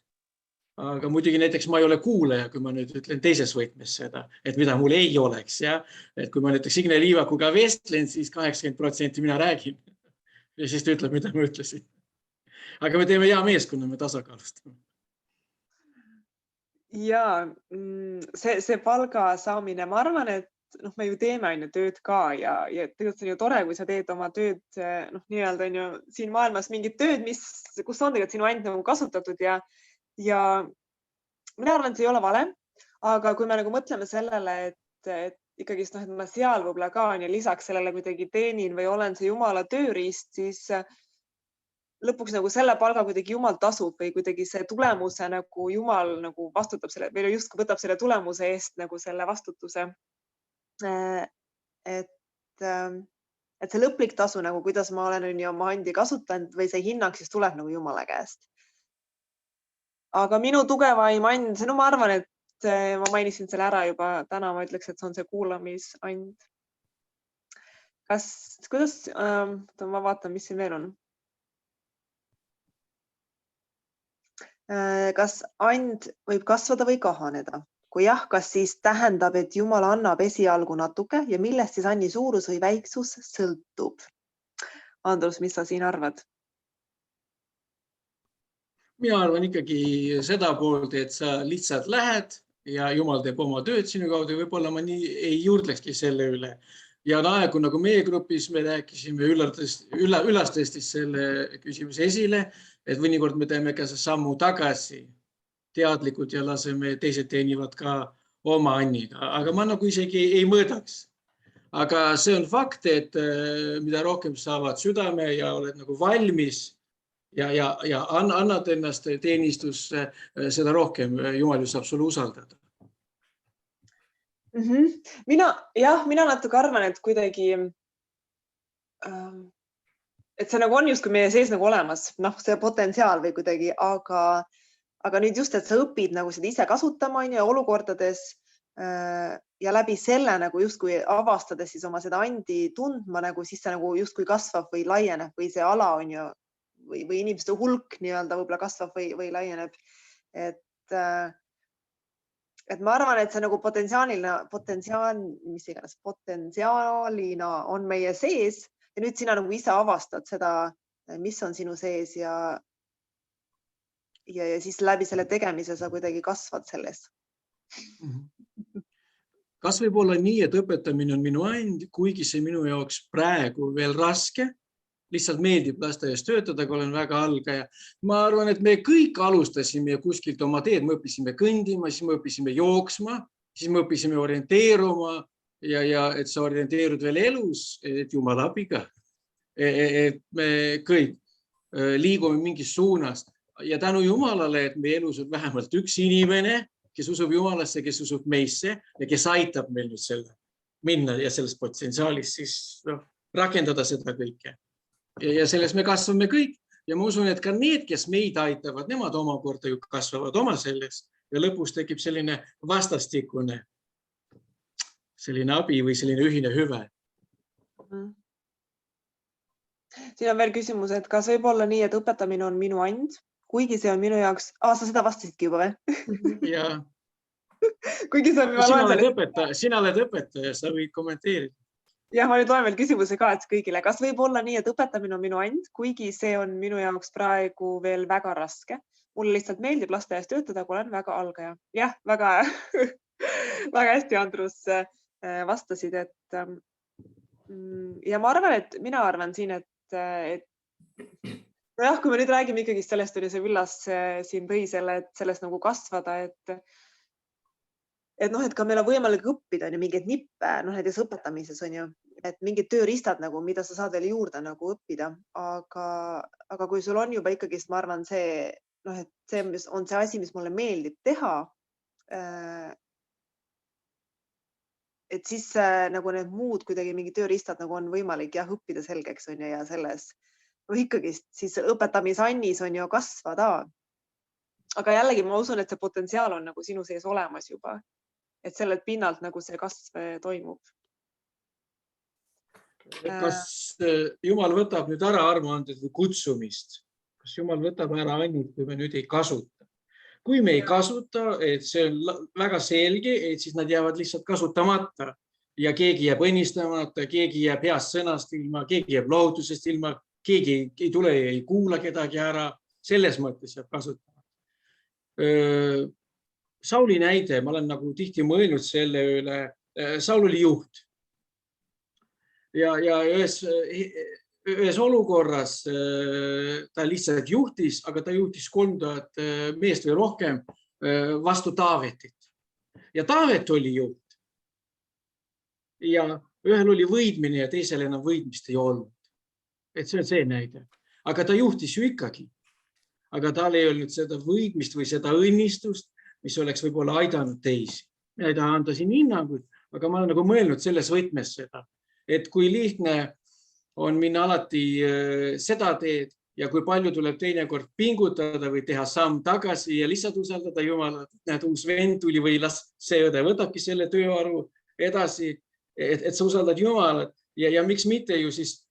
Aga muidugi näiteks ma ei ole kuulaja, kui ma nüüd ütlen teises võtmes seda, et mida mul ei oleks. Ja? Et kui ma näiteks Signe Liivakuga vestlen, siis 80% mina räägin. Ja siis ta ütleb, mida ma ütlesin. Aga me teeme hea meeskonna, me tasakaalustame. Ja see palga saamine, ma arvan, et me ju teeme aina tööd ka ja tegelikult see on ju tore, kui sa teed oma tööd nii-öelda on ju siin maailmas mingid tööd, kus on tegelikult sinu and nagu kasutatud ja mina arvan, et see ei ole vale, aga kui me nagu mõtleme sellele, et ikkagi et ma seal võib-olla ka on ja lisaks sellele kuidagi teenin või olen see Jumala tööriist, siis lõpuks nagu selle palga kuidagi Jumal tasub või kuidagi see tulemuse nagu Jumal nagu vastutab selle või justkui võtab selle tulemuse eest nagu selle vastutuse. Et see lõplik tasu nagu kuidas ma olen oma andi kasutanud või see hinnang siis tuleb nagu Jumala käest. Aga minu tugevaim and, ma arvan, et ma mainisin selle ära juba täna, ma ütleks, et see on see kuulamisand. Kuidas, ma vaatan, mis siin veel on. Kas and võib kasvada või kahaneda? Kui jah, kas siis tähendab, et Jumal annab esialgu natuke ja millest siis anni suurus või väiksus sõltub? Andrus, mis sa siin arvad? Mina arvan ikkagi seda poolt, et sa lihtsalt lähed ja Jumal teeb oma tööd sinu kaudu. Võib-olla ma nii ei juurdlekski selle üle. Ja on aegu, nagu meie grupis me rääkisime, Üllas tõstis selle küsimuse esile, et mõnikord me teeme ka sammu tagasi teadlikult ja laseme teised teenivad ka oma anniga. Aga ma nagu isegi ei mõõdaks. Aga see on fakt, et mida rohkem saavad südame ja oled nagu valmis ja annad ennast teenistusse, seda rohkem Jumal ju saab sulle usaldada. Mina natuke arvan, et kuidagi, et see nagu on just kui meie sees nagu olemas, see potentsiaal või kuidagi, aga nüüd just, et sa õpid nagu seda ise kasutama ja olukordades ja läbi selle nagu justkui avastades siis oma seda andi tundma, nagu siis see nagu justkui kasvab või laieneb või see ala on ju või inimeste hulk nii-öelda võib-olla kasvab või laieneb. Et ma arvan, et see nagu potentsiaalina on meie sees ja nüüd sina nagu ise avastad seda, mis on sinu sees ja siis läbi selle tegemise sa kuidagi kasvad selles. Kas võib olla nii, et õpetamine on minu and, kuigi see minu jaoks praegu veel raske, lihtsalt meeldib lasteaias töötada, kui olen väga algaja. Ma arvan, et me kõik alustasime kuskilt oma teed, me õppisime kõndima, siis me õppisime jooksma, siis me õppisime orienteeruma ja et sa orienteerud veel elus, et Jumala abiga. Et me kõik liigume mingis suunast ja tänu Jumalale, et meie elus on vähemalt üks inimene, kes usub Jumalasse, kes usub meisse ja kes aitab meil nüüd selle minna ja sellest potentsiaalis siis rakendada seda kõike. Ja selles me kasvame kõik ja ma usun, et ka need, kes meid aitavad, nemad omakorda ju kasvavad oma selles ja lõpus tekib selline vastastikune selline abi või selline ühine hüve. Siin on veel küsimus, et kas võib olla nii, et õpetamine on minu and, kuigi see on minu jaoks... sa seda vastasidki juba või? Ja kuigi see on... Sina oled õpetaja, sa võid kommenteerida. Ja ma nüüd loen veel küsimuse ka, et kõigile. Kas võib olla nii, et õpetamine on minu and, kuigi see on minu jaoks praegu veel väga raske? Mulle lihtsalt meeldib lasteaias töötada, kui olen väga algaja. Jah, väga, väga hästi, Andrus, vastasid, et ja ma arvan, et mina arvan siin, et nojah, kui me nüüd räägime ikkagi sellest, oli see Villas siin tõi selle, et sellest nagu kasvada, et ka meil on võimalik õppida mingeid nippe, näiteks õpetamises on ju, et mingid tööriistad, mida sa saad veel juurde õppida, aga kui sul on juba ikkagi, ma arvan, see on see asi, mis mulle meeldib teha, et siis need muud kuidagi mingid tööriistad on võimalik õppida selgeks on ju ja selles ikkagi siis õpetamisannis on ju kasvada. Aga jällegi ma usun, et see potentsiaal on sinu sees olemas juba. Et sellelt pinnalt see kasv toimub. Kas Jumal võtab nüüd ära armuanded või kutsumist? Kas Jumal võtab ära ainult, kui me nüüd ei kasuta? Kui me ei kasuta, et see on väga selge, et siis nad jäävad lihtsalt kasutamata ja keegi jääb õnnistamata, keegi jääb heast sõnast ilma, keegi jääb lohutusest ilma, keegi ei tule ja ei kuula kedagi ära. Selles mõttes jääb kasutamata. Sauli näide, ma olen tihti mõelnud selle üle, Saul oli juht ja ühes olukorras ta lihtsalt juhtis, aga ta juhtis 3000 meest või rohkem vastu Taavetit ja Taavet oli juht ja ühel oli võidmine ja teisel enam võidmist ei olnud. Et see on see näide, aga ta juhtis ju ikkagi, aga tal ei olnud seda võidmist või seda õnnistust, mis oleks võib-olla aidanud teisi. Mina ei taha anda siin hinnanguid, aga ma olen mõelnud selles võtmes seda, et kui lihtne on minna alati seda teed ja kui palju tuleb teinekord pingutada või teha samm tagasi ja lihtsalt usaldada Jumalat, näed, uus vend tuli või las see õde võtabki selle tööaru edasi, et sa usaldad Jumalat ja miks mitte ju siis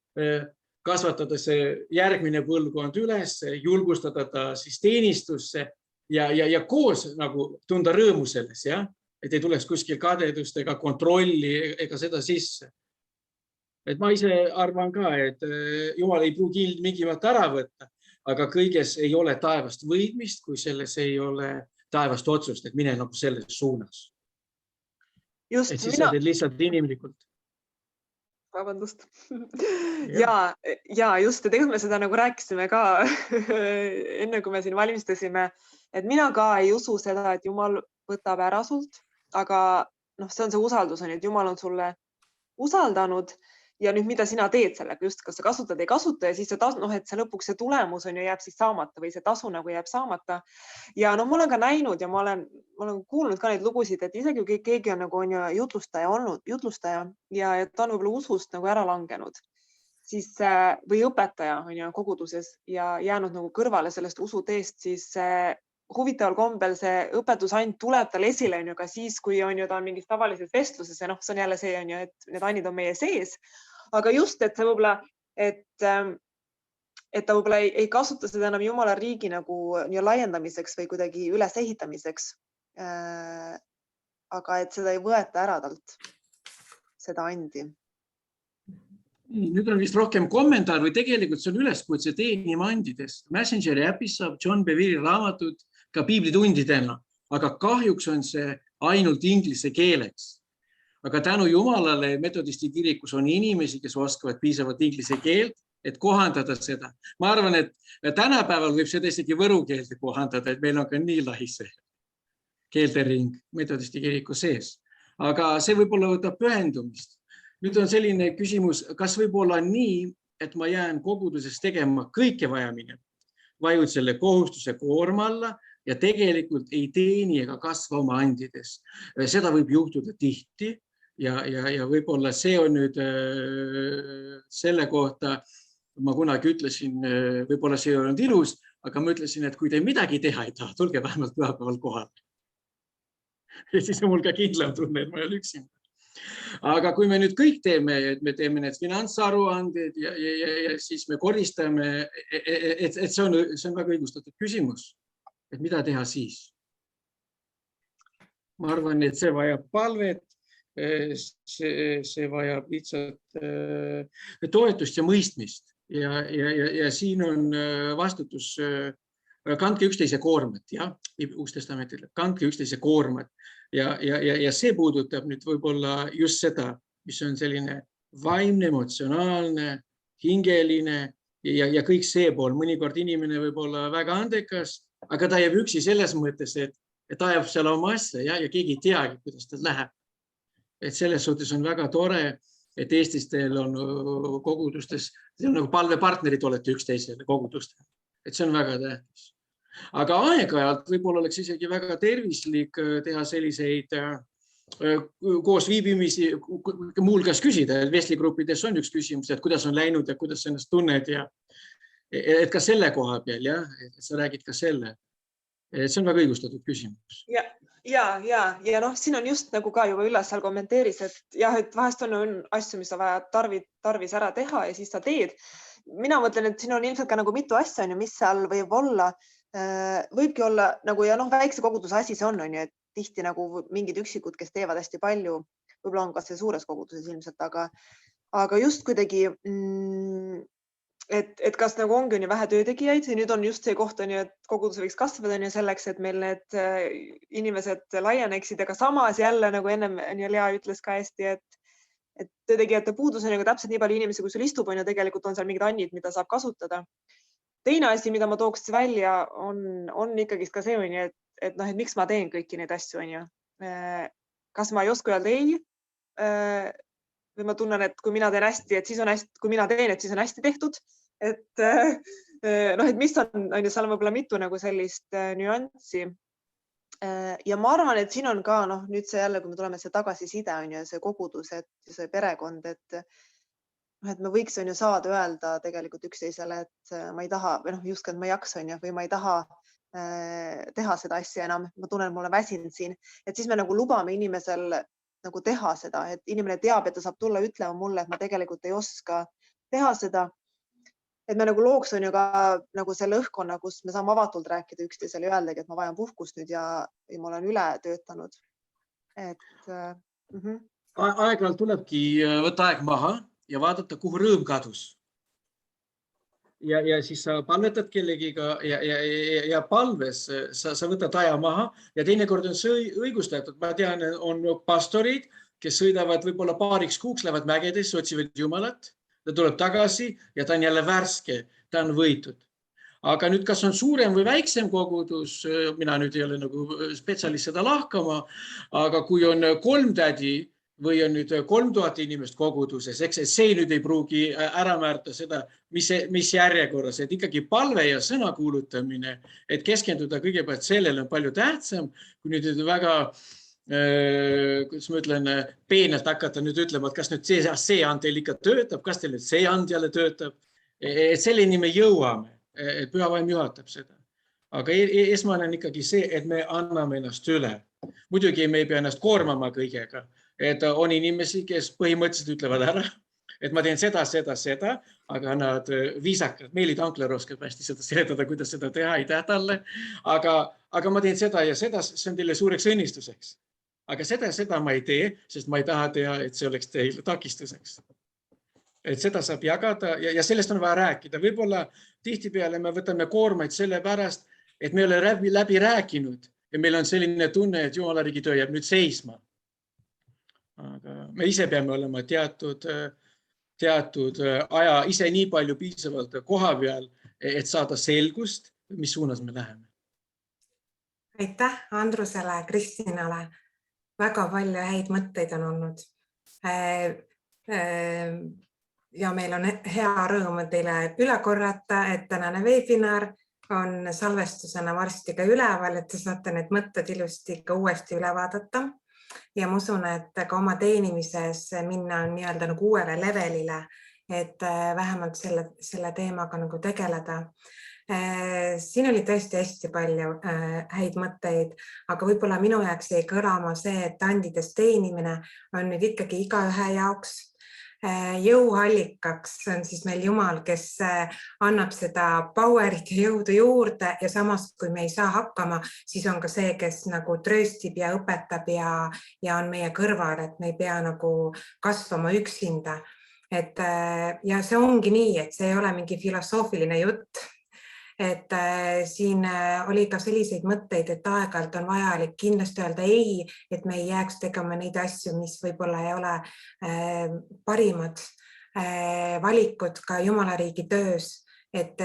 kasvatada see järgmine põlvkond üles, julgustada ta siis teenistusse ja koos tunda rõõmu selles, et ei tuleks kuskil kadedust ega kontrolli ega seda sisse. Et ma ise arvan ka, et Jumal ei pruugi ilmtingimata ära võtta, aga kõiges ei ole taevast võidmist, kui selles ei ole taevast otsust, et mine selles suunas. Et siis sa teed lihtsalt inimlikult. Vabandust. Ja just, tegelikult me seda rääkisime ka enne, kui me siin valmistasime, et mina ka ei usu seda, et Jumal võtab ära sult, aga see on see usaldus, et Jumal on sulle usaldanud ja nüüd mida sina teed sellega, just kas sa kasutad, ei kasuta ja siis see lõpuks see tulemus jääb siis saamata või see tasu jääb saamata. Ja ma olen ka näinud ja ma olen kuulnud ka neid lugusid, et isegi kui keegi on jutlustaja ja ta on võib-olla usust ära langenud, siis või õpetaja koguduses ja jäänud kõrvale sellest usuteest, siis huvitaval kombel see õpetusand tuleb tal esile ka siis, kui ta on mingis tavalises vestluses ja see on jälle see, et need annid on meie sees. Aga just, et see võib-olla, et ta võib-olla ei kasuta seda enam Jumala riigi laiendamiseks või kuidagi ülesehitamiseks. Aga et seda ei võeta ära talt, seda andi. Nüüd on vist rohkem kommentaar või tegelikult see on üleskutse teenima andidest. Messengeri äpis saab John Bevere raamatud ka piiblitundidena, aga kahjuks on see ainult inglise keeleks. Aga tänu Jumalale metodisti kirikus on inimesi, kes oskavad piisavalt inglise keelt, et kohandada seda. Ma arvan, et tänapäeval võib seda isegi võru keelde kohandada, et meil on ka nii lai see keeldering metodisti kiriku sees. Aga see võib-olla võtab pühendumist. Nüüd on selline küsimus, kas võib olla nii, et ma jään koguduses tegema kõike vajamine, vajud selle kohustuse koorma alla ja tegelikult ei teeni ega kasva oma andides. Seda võib juhtuda tihti ja võib-olla see on nüüd selle kohta, ma kunagi ütlesin, võib-olla see ei olnud ilus, aga ma ütlesin, et kui te midagi teha ei taha, tulge vähemalt pühapäeval kohale. Ja siis on mul ka kindlam tunne, et ma ei ole üksinda. Aga kui me nüüd kõik teeme, et me teeme need finantsaruanded ja siis me koristame, et see on väga õigustatud küsimus, et mida teha siis? Ma arvan, et see vajab palvet, see vajab lihtsalt toetust ja mõistmist ja siin on vastutus, kandke üksteise koormat, jah, Uus Testament ütleb, kandke üksteise koormat ja see puudutab nüüd võib-olla just seda, mis on selline vaimne, emotsionaalne, hingeline ja kõik see pool. Mõnikord inimene võib olla väga andekas, aga ta jääb üksi selles mõttes, et ta ajab seal oma asja ja keegi ei teagi, kuidas ta läheb. Et selles suhtes on väga tore, et Eestis teil on kogudustes, teil on nagu palvepartnerid olete üksteisele kogudustel. Et see on väga tähtis. Aga aeg-ajalt võib-olla oleks isegi väga tervislik teha selliseid koos viibimisi, muul käes küsida, et vestligruppides on üks küsimus, et kuidas on läinud ja kuidas ennast tunned ja et ka selle koha peal, jah, et sa räägid ka selle. See on väga õigustatud küsimus. Ja noh, siin on just nagu ka juba Üllas seal kommenteeris, et jah, et vahest on asju, mis sa vaja tarvis ära teha ja siis sa teed. Mina mõtlen, et siin on ilmselt ka nagu mitu asja, mis seal võib olla, võibki olla nagu ja noh, väikse koguduse asi see on, et tihti nagu mingid üksikud, kes teevad hästi palju, võib-olla on ka see suures koguduses ilmselt, aga just kuidagi, et kas nagu ongi vähe töötegijaid ja nüüd on just see koht, et kogudus võiks kasvada selleks, et meil need inimesed laieneksid, aga samas jälle nagu ennem Lea ütles ka hästi, et töötegijate puudus on täpselt nii palju inimesi, kui sul istub, tegelikult on seal mingid annid, mida saab kasutada. Teine asi, mida ma tooks välja, on ikkagi ka see, et miks ma teen kõiki neid asju. Kas ma ei oska öelda ei? Või ma tunnen, et kui mina teen hästi, et siis on hästi, kui mina teen, et siis on hästi tehtud. Et mis on, seal on võib-olla mitu nagu sellist nüanssi. Ja ma arvan, et siin on ka, nüüd see jälle, kui me tuleme see tagasiside, see kogudus, see perekond, et me võiks saada öelda tegelikult üksteisele, et ma ei taha, või just, et ma ei jaksa, või ma ei taha teha seda asja enam, ma tunnen, et ma olen väsinud siin, et siis me nagu lubame inimesel nagu teha seda, et inimene teab, et ta saab tulla ütlema mulle, et ma tegelikult ei oska teha seda, et me nagu looks ka nagu selle õhkkonna, kus me saame avatult rääkida üksteisele ja öeldagi, et ma vajan puhkust nüüd ja ma olen üle töötanud. Aeg-ajalt tulebki võtta aeg maha ja vaadata, kuhu rõõm kadus. Ja siis sa palvetad kellegiga ja palves sa võtad aja maha ja teinekord on see õigustatud. Ma tean, on pastorid, kes sõidavad võib-olla paariks kuuks, lähevad mägedesse, otsivad Jumalat, ta tuleb tagasi ja ta on jälle värske, ta on võitud. Aga nüüd, kas on suurem või väiksem kogudus, mina nüüd ei ole nagu spetsialist seda lahkama, aga kui on 3 tädi või on nüüd 3000 inimest koguduses, eks see nüüd ei pruugi ära määrata seda, mis järjekorras, et ikkagi palve ja sõna kuulutamine, et keskenduda kõigepealt sellele on palju tähtsam, kui nüüd väga, kuidas ma ütlen, peenelt hakata nüüd ütlema, et kas nüüd see and teil ikka töötab, kas teil nüüd see and jälle töötab, et selleni me jõuame, et pühavaim juhatab seda. Aga esmane on ikkagi see, et me anname ennast üle. Muidugi me ei pea ennast koormama kõigega. Et on inimesi, kes põhimõtteliselt ütlevad ära, et ma teen seda, aga nad viisakad. Meeli Tankler oskab hästi seda seletada, kuidas seda teha, aitäh talle. Aga ma teen seda ja seda, see on teile suureks õnnistuseks. Aga seda ma ei tee, sest ma ei taha teha, et see oleks teile takistuseks. Et seda saab jagada ja sellest on vaja rääkida. Võib-olla tihtipeale me võtame koormaid selle pärast, et me ei ole läbi rääkinud ja meil on selline tunne, et Jumala riigi töö jääb nüüd seisma. Aga me ise peame olema teatud aja ise nii palju piisavalt koha peal, et saada selgust, mis suunas me läheme. Aitäh Andrusele, Kristinale. Väga palju häid mõtteid on olnud. Ja meil on hea rõõm teile üle korrata, et tänane webinar on salvestusena varsti ka üleval, et te saate need mõtted ilusti ka uuesti üle vaadata. Ja ma usun, et ka oma teenimises minna nii-öelda nagu uuele levelile et vähemalt selle teemaga nagu tegeleda. Siin oli tõesti hästi palju häid mõtteid, aga võib-olla minu jaoks jäi kõlama see, et andidest teenimine on nüüd ikkagi igaühe jaoks. Jõuallikaks on siis meil Jumal, kes annab seda powerit ja jõudu juurde ja samas, kui me ei saa hakkama, siis on ka see, kes nagu trööstib ja õpetab ja on meie kõrval, et me ei pea nagu kasvama üksinda. Ja see ongi nii, et see ei ole mingi filosoofiline jutt. Et siin oli ka selliseid mõtteid, et aeg-ajalt on vajalik kindlasti öelda ei, et me ei jääks tegema neid asju, mis võib-olla ei ole parimad valikud ka Jumalariigi töös. Et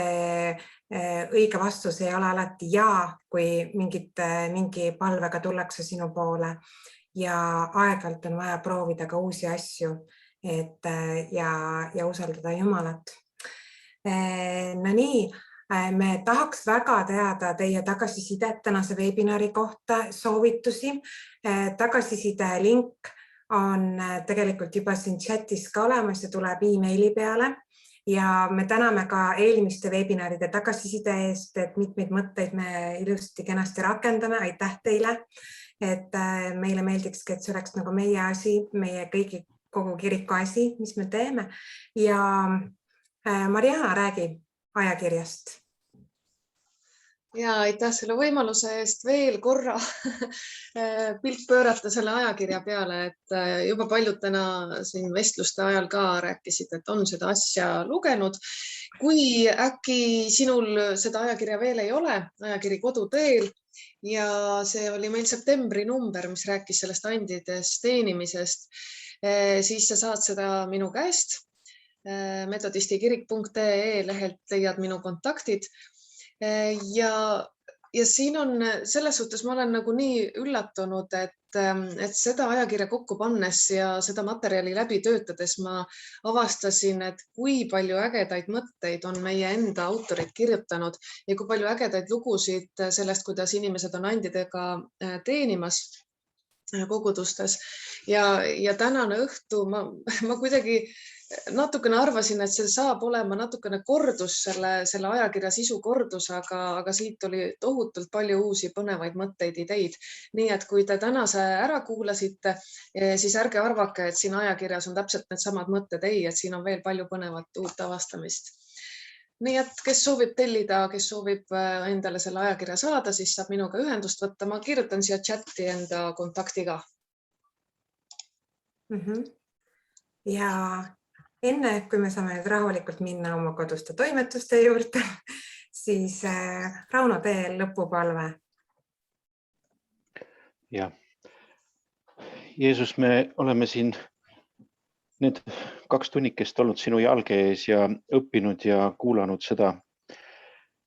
õige vastus ei ole alati jaa, kui mingi palvega tullakse sinu poole ja aeg-ajalt on vaja proovida ka uusi asju ja usaldada Jumalat. No nii. Me tahaks väga teada teie tagasisidet tänase webinari kohta, soovitusi. Tagasiside link on tegelikult juba siin chatis ka olemas ja tuleb e-maili peale. Ja me täname ka eelmiste webinaride tagasiside eest, et mitmeid mõtteid me ilusti kenasti rakendame. Aitäh teile, et meile meeldikski, et see oleks nagu meie asi, meie kõigi kogu kiriku asi, mis me teeme. Ja Mariana, räägi ajakirjast. Ja aitäh selle võimaluse eest veel korra pilt pöörata selle ajakirja peale, et juba paljud täna siin vestluste ajal ka rääkisid, et on seda asja lugenud. Kui äkki sinul seda ajakirja veel ei ole, ajakiri Koduteel, ja see oli meil septembri number, mis rääkis sellest andidest teenimisest, siis sa saad seda minu käest. Metodistikirik.ee lehelt leiad minu kontaktid ja siin on selles suhtes ma olen nagu nii üllatunud, et seda ajakirja kokku pannes ja seda materjali läbi töötades ma avastasin, et kui palju ägedaid mõtteid on meie enda autorid kirjutanud ja kui palju ägedaid lugusid sellest, kuidas inimesed on andidega teenimas kogudustes ja tänane õhtu ma kuidagi natukene arvasin, et see saab olema natukene kordus selle ajakirja sisu kordus, aga siit oli tohutult palju uusi põnevaid mõtteid, ideid. Nii et kui te tänase ära kuulasite, siis ärge arvake, et siin ajakirjas on täpselt need samad mõtted. Ei, et siin on veel palju põnevat uut avastamist. Nii et kes soovib tellida, kes soovib endale selle ajakirja saada, siis saab minuga ühendust võtta. Ma kirjutan siia chati enda kontakti ka. Ja enne, kui me saame rahulikult minna oma koduste toimetuste juurde, siis Rauno, tee lõpupalve. Ja. Jeesus, me oleme siin need 2 tunnikest olnud sinu jalge ees ja õppinud ja kuulanud seda,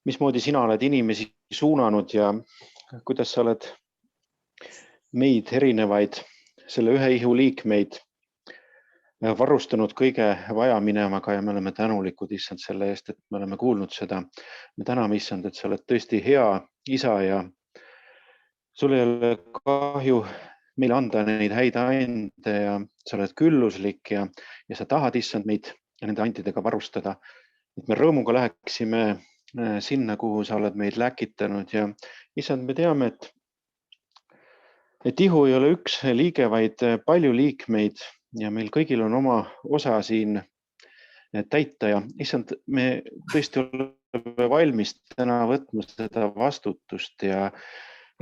mismoodi sina oled inimesi suunanud ja kuidas sa oled meid erinevaid, selle ühe ihu liikmeid varustanud kõige vajaminemaga ja me oleme tänulikud, issand, selle eest, et me oleme kuulnud seda. Me täname, issand, et sa oled tõesti hea isa ja sul ei ole kahju meile anda neid häid ande ja sa oled külluslik ja sa tahad, issand, meid nende antidega varustada. Et me rõõmuga läheksime sinna, kuhu sa oled meid läkitanud ja issand, me teame, et ihu ei ole üks liige, vaid palju liikmeid ja meil kõigil on oma osa siin täita ja issand, me tõesti oleme valmis täna võtma seda vastutust ja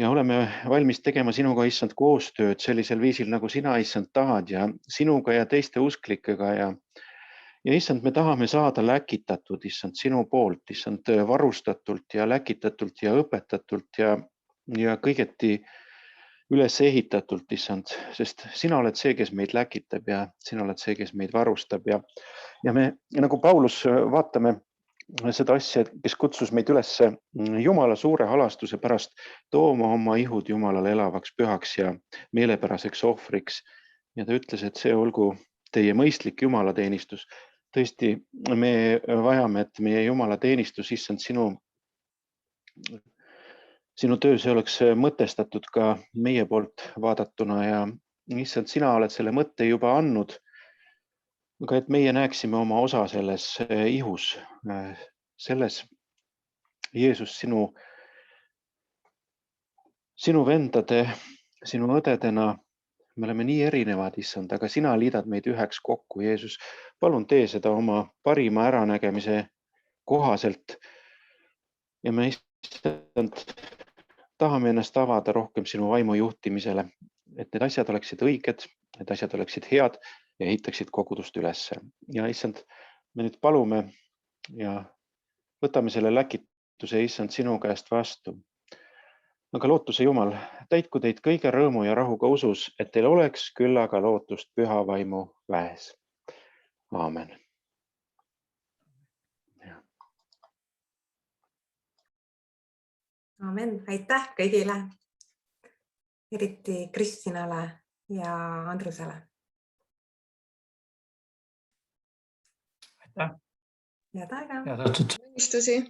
oleme valmis tegema sinuga, issand, koostööd sellisel viisil, nagu sina, issand, tahad ja sinuga ja teiste usklikega ja issand, me tahame saada läkitatud, issand, sinu poolt, issand, varustatult ja läkitatult ja õpetatult ja kõigeti üles ehitatult, issand, sest sina oled see, kes meid läkitab ja sina oled see, kes meid varustab ja me nagu Paulus vaatame seda asja, kes kutsus meid üles Jumala suure halastuse pärast tooma oma ihud Jumalale elavaks pühaks ja meelepäraseks ohvriks ja ta ütles, et see olgu teie mõistlik Jumalateenistus. Tõesti, me vajame, et meie Jumalateenistus, issand, sinu töös oleks mõtestatud ka meie poolt vaadatuna ja issand, sina oled selle mõtte juba andnud aga et meie näeksime oma osa selles ihus, selles Jeesus sinu vendade, sinu õdedena. Me oleme nii erinevad, issand, aga sina liidad meid üheks kokku, Jeesus. Palun tee seda oma parima äranägemise kohaselt. Ja me issand, tahame ennast avada rohkem sinu vaimu juhtimisele, et need asjad oleksid õiged, need asjad oleksid head ja ehitaksid kogudust ülesse. Ja issand, me nüüd palume ja võtame selle läkituse, issand, sinu käest vastu. Aga lootuse Jumal, täitku teid kõige rõõmu ja rahuga usus, et teil oleks küllaga lootust püha vaimu väes. Aamen. Aamen. Aitäh kõigile, eriti Kristinale ja Andrusele. Aitäh. Head aega. Head õhtut. Õnnistusi.